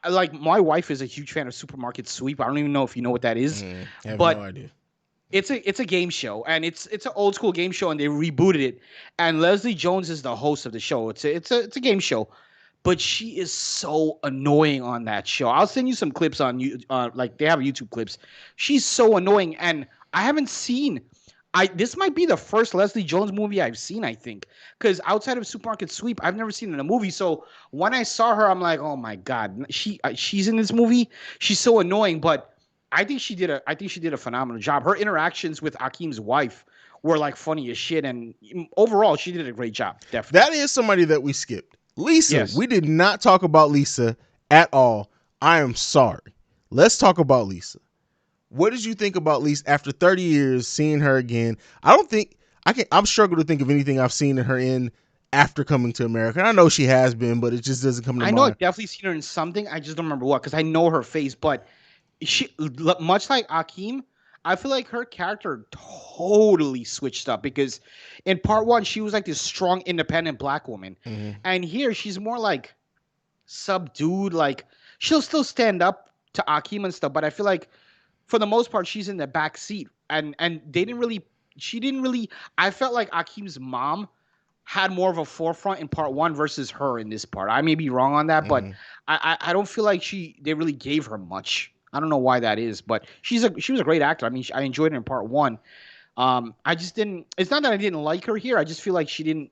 Like my wife is a huge fan of Supermarket Sweep. I don't even know if you know what that is, I have no but idea. it's a game show, and it's an old school game show, and they rebooted it. And Leslie Jones is the host of the show. It's a game show, but she is so annoying on that show. I'll send you some clips on you. Like they have YouTube clips. She's so annoying, and I haven't seen. This might be the first Leslie Jones movie I've seen. I think because outside of Supermarket Sweep, I've never seen it in a movie. So when I saw her, I'm like, oh my god, she's in this movie. She's so annoying, but I think she did a phenomenal job. Her interactions with Akeem's wife were like funny as shit, and overall, she did a great job. Definitely. That is somebody that we skipped. Lisa, Yes. we did not talk about Lisa at all. I am sorry. Let's talk about Lisa. What did you think about Lisa after 30 years seeing her again? I don't think I'm struggling to think of anything I've seen her in after Coming to America. And I know she has been, but it just doesn't come to I know mind. I've definitely seen her in something. I just don't remember what because I know her face. But she, much like Akeem, I feel like her character totally switched up because in part one she was like this strong, independent black woman, Mm-hmm. and here she's more like subdued. Like she'll still stand up to Akeem and stuff, but I feel like for the most part she's in the back seat. and they didn't really. She didn't really. I felt like Akeem's mom had more of a forefront in part one versus her in this part. I may be wrong on that, but Mm-hmm. I don't feel like they really gave her much. I don't know why that is, but she was a great actor. I mean, I enjoyed her in part one. I just didn't. It's not that I didn't like her here. I just feel like she didn't.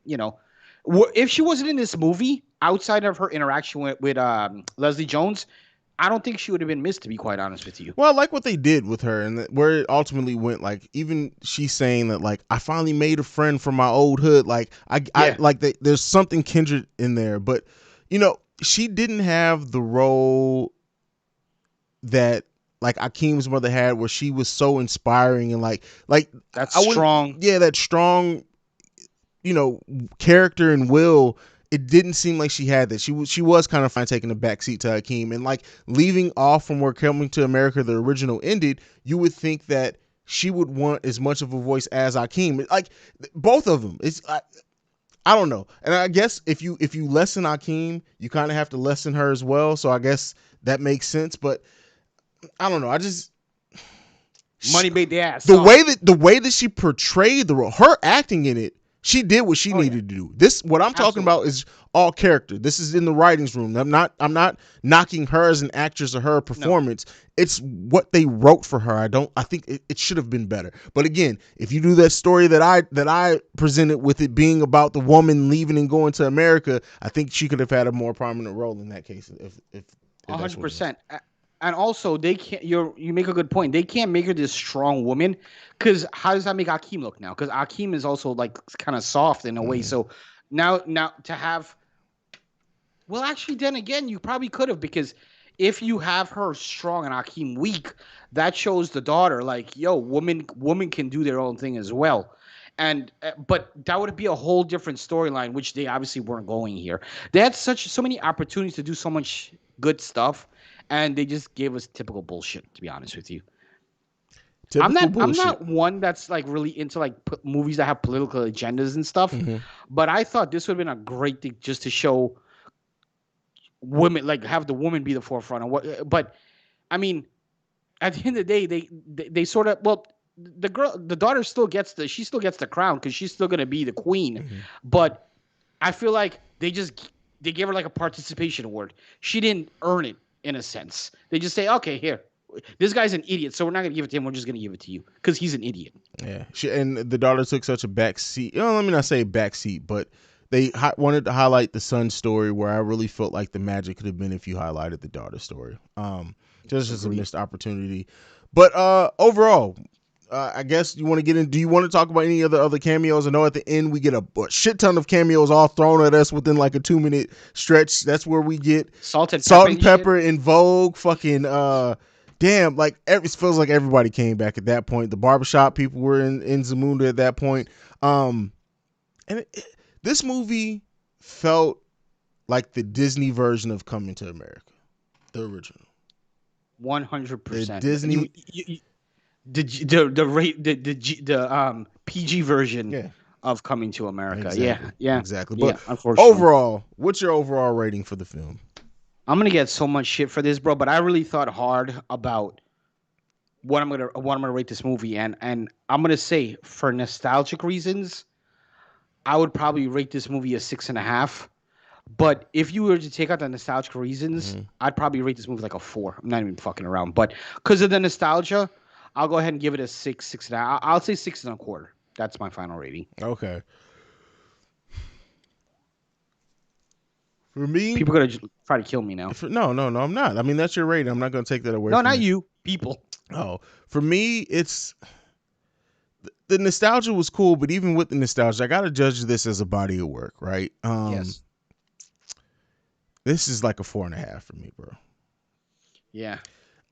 If she wasn't in this movie, outside of her interaction with Leslie Jones, I don't think she would have been missed. To be quite honest with you. Well, I like what they did with her and where it ultimately went. Like, even she's saying that, like, I finally made a friend from my old hood. Like, I Yeah, like there's something kindred in there, but she didn't have the role that like Akeem's mother had, where she was so inspiring and like that's I wouldn't, strong. yeah, that strong, you know, character and will. It didn't seem like she had that. She was kind of fine taking a backseat to Hakeem and like leaving off from where Coming to America the original ended. You would think that she would want as much of a voice as Hakeem. Like both of them. I don't know. And I guess if you lessen Hakeem, you kind of have to lessen her as well. So I guess that makes sense. But I don't know. I just Money made the ass. the way that she portrayed the role, her acting in it, she did what she Oh yeah, needed to do. This what I'm talking absolutely. about is all character. This is in the writings room. I'm not knocking her as an actress or her No, performance. It's what they wrote for her. I think it should have been better. But again, if you do that story that I presented with it being about the woman leaving and going to America, I think she could have had a more prominent role in that case if that's hundred what it is. percent. And also, they can't. You make a good point. They can't make her this strong woman, because how does that make Akeem look now? Because Akeem is also like kind of soft in a way. Mm-hmm. So now to have, well, actually, then again, you probably could have, because if you have her strong and Akeem weak, that shows the daughter like, yo, woman can do their own thing as well. And but that would be a whole different storyline, which they obviously weren't going here. They had so many opportunities to do so much good stuff, and they just gave us typical bullshit. To be honest with you, I'm Typical not I'm bullshit. not one that's like really into like movies that have political agendas and stuff, Mm-hmm. but I thought this would have been a great thing just to show women, like have the woman be the forefront of what. But I mean, at the end of the day, they sort of, well, the daughter still gets the crown, because she's still gonna be the queen. Mm-hmm. But I feel like they gave her like a participation award. She didn't earn it in a sense. They just say, okay, here, this guy's an idiot, so we're not gonna give it to him. We're just gonna give it to you because he's an idiot. Yeah, and the daughter took such a back seat. Let me not say back seat, but they wanted to highlight the son story, where I really felt like the magic could have been if you highlighted the daughter story. Just a Agreed. missed opportunity. But overall, I guess you want to get in. Do you want to talk about any other cameos? I know at the end we get a shit ton of cameos all thrown at us within like a 2 minute stretch. That's where we get Salt and Salt pepper and and shit. Pepper, In Vogue, fucking damn, like it feels like everybody came back at that point. The barbershop people were in Zamunda at that point. And this movie felt like the Disney version of Coming to America, the original. The 100%. Disney, The rate the PG version yeah, of Coming to America. Yeah, exactly, yeah, exactly. yeah. But Unfortunately, overall, what's your overall rating for the film? I'm gonna get so much shit for this, bro. But I really thought hard about what I'm gonna rate this movie, and I'm gonna say, for nostalgic reasons, I would probably rate this movie a 6.5. But if you were to take out the nostalgic reasons, Mm-hmm. I'd probably rate this movie like a 4. I'm not even fucking around. But because of the nostalgia, I'll go ahead and give it a 6, 6.5. I'll say 6.25. That's my final rating. Okay, for me, People are gonna try to kill me now. no, I'm not. I mean, that's your rating. I'm not going to take that away No, from not you. you. People. Oh, for me, it's the nostalgia was cool, but even with the nostalgia, I gotta judge this as a body of work, right? Yes. This is like a 4.5 for me, bro. Yeah.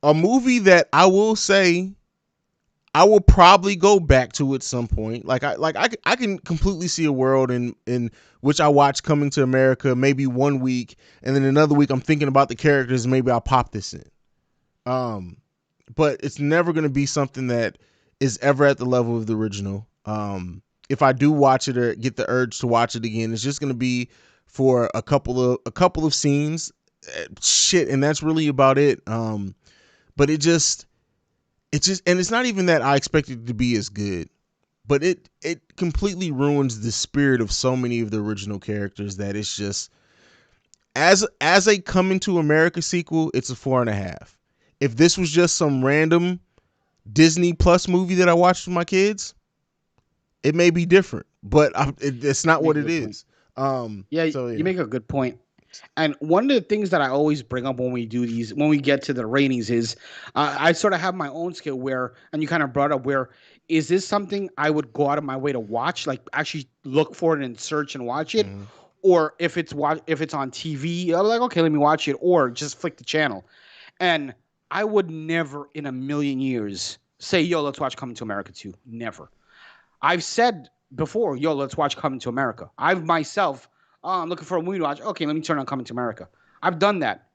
A movie that I will say I will probably go back to at some point. I can completely see a world in which I watch Coming to America maybe one week, and then another week I'm thinking about the characters, and maybe I'll pop this in. Um, but it's never going to be something that is ever at the level of the original. If I do watch it or get the urge to watch it again, it's just going to be for a couple of scenes, shit, and that's really about it. But it just it's just, and it's not even that I expected it to be as good, but it completely ruins the spirit of so many of the original characters that it's just, as a Coming to America sequel, it's a 4.5. If this was just some random Disney Plus movie that I watched with my kids, it may be different, but it's not You make what a it good point. is. Yeah, So you yeah. make a good point. And one of the things that I always bring up when we do these, when we get to the ratings, is I sort of have my own scale where, and you kind of brought up where, is this something I would go out of my way to watch, like actually look for it and search and watch it, Mhm. or if it's on TV, I'm like, okay, let me watch it, or just flick the channel. And I would never in a million years say, yo, let's watch Coming to America 2. Never. I've said before, yo, let's watch Coming to America. I've myself, oh, I'm looking for a movie to watch. Okay, let me turn on Coming to America. I've done that.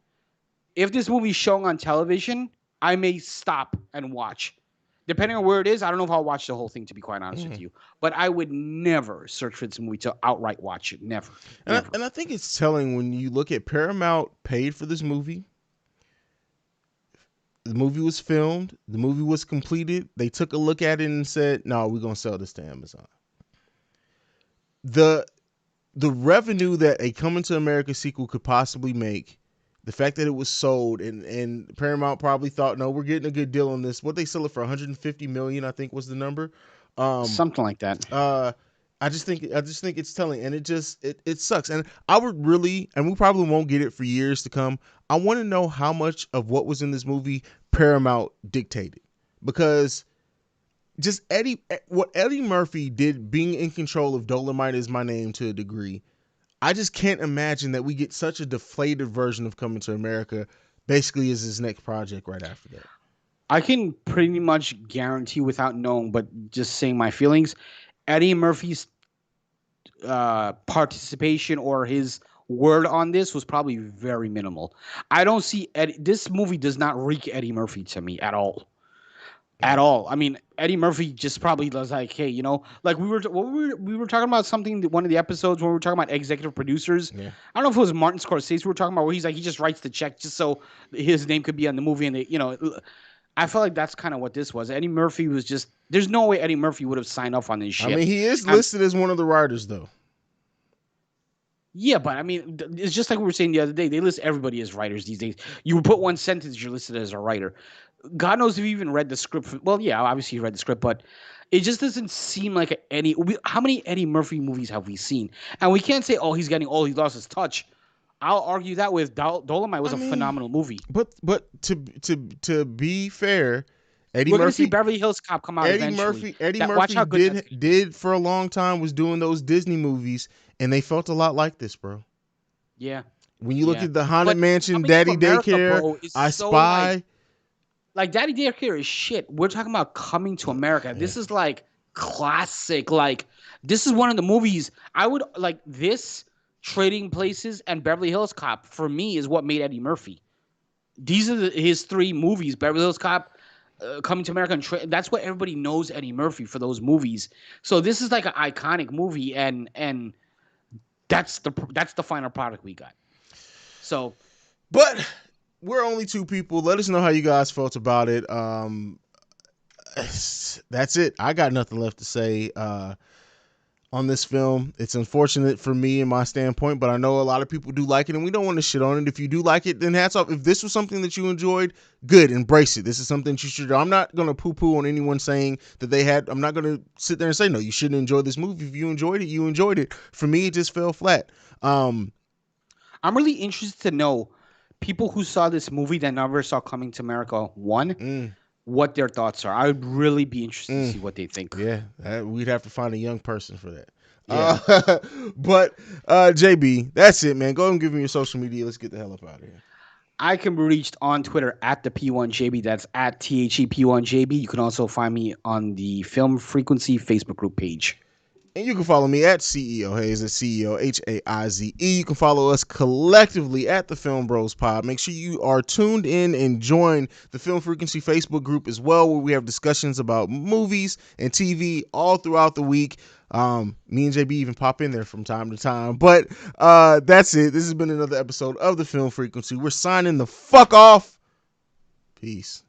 If this movie's showing on television, I may stop and watch. Depending on where it is, I don't know if I'll watch the whole thing, to be quite honest with Mhm. you. But I would never search for this movie to outright watch it. Never. Never. And I think it's telling when you look at Paramount paid for this movie. The movie was filmed. The movie was completed. They took a look at it and said, "No, we're gonna sell this to Amazon." The the revenue that a Coming to America sequel could possibly make, the fact that it was sold, and Paramount probably thought, no, we're getting a good deal on this. What they sell it for, 150 million, I think was the number. Um, Something like that. uh, I just think it's telling, and it sucks. And I would really, and we probably won't get it for years to come. I want to know how much of what was in this movie Paramount dictated, because just what Eddie Murphy did, being in control of Dolomite Is My Name to a degree. I just can't imagine that we get such a deflated version of Coming to America basically as his next project right after that. I can pretty much guarantee without knowing, but just saying my feelings, Eddie Murphy's participation or his word on this was probably very minimal. I don't see Eddie. This movie does not reek Eddie Murphy to me at all. At Mm. all. I mean, Eddie Murphy just probably was like, hey, like we were talking about something one of the episodes when we were talking about executive producers. Yeah. I don't know if it was Martin Scorsese we were talking about where he's like he just writes the check just so his name could be on the movie and I felt like that's kind of what this was. Eddie Murphy was just there's no way Eddie Murphy would have signed off on this I shit. mean, he is Um, listed as one of the writers, though. Yeah, but I mean, it's just like we were saying the other day. They list everybody as writers these days. You put one sentence, you're listed as a writer. God knows if you even read the script. Well, yeah, obviously you read the script, but it just doesn't seem like any. How many Eddie Murphy movies have we seen? And we can't say, oh, he's getting old. He lost his touch. I'll argue that with Dolomite was I a mean, phenomenal movie. but to be fair, Eddie We're gonna see Murphy Beverly Hills Cop come out eventually. Eddie That watch Murphy how good that's gonna be. did for a long time was doing those Disney movies, and they felt a lot like this, bro. Yeah, When you look yeah. at the Haunted But Mansion, coming to Daddy America, Daycare, bro, is I so Spy, like Daddy Daycare is shit. We're talking about Coming to America. yeah. This is like classic. Like this is one of the movies I would like. This Trading Places and Beverly Hills Cop for me is what made Eddie Murphy. These are his three movies: Beverly Hills Cop, Coming to America, and that's what everybody knows Eddie Murphy for those movies. So this is like an iconic movie, and that's the final product we got. So But we're only two people. Let us know how you guys felt about it. That's it. I got nothing left to say on this film. It's unfortunate for me and my standpoint, but I know a lot of people do like it, and we don't want to shit on it. If you do like it, then hats off. If this was something that you enjoyed, good, embrace it. This is something that you should do. I'm not going to poo-poo on anyone saying that they had. I'm not going to sit there and say, no, you shouldn't enjoy this movie. If you enjoyed it, you enjoyed it. For me, it just fell flat. I'm really interested to know people who saw this movie that never saw Coming to America 1, mm, what their thoughts are. I would really be interested to mm. see what they think. Yeah, we'd have to find a young person for that. Yeah. But JB, that's it, man. Go ahead and give me your social media. Let's get the hell up out of here. I can be reached on Twitter at the P1JB. That's at THEP1JB. You can also find me on the Film Frequency Facebook group page. And you can follow me at CEO Haize, at CEO Haize. You can follow us collectively at the Film Bros Pod. Make sure you are tuned in and join the Film Frequency Facebook group as well, where we have discussions about movies and TV all throughout the week. Me and JB even pop in there from time to time. But that's it. This has been another episode of the Film Frequency. We're signing the fuck off. Peace.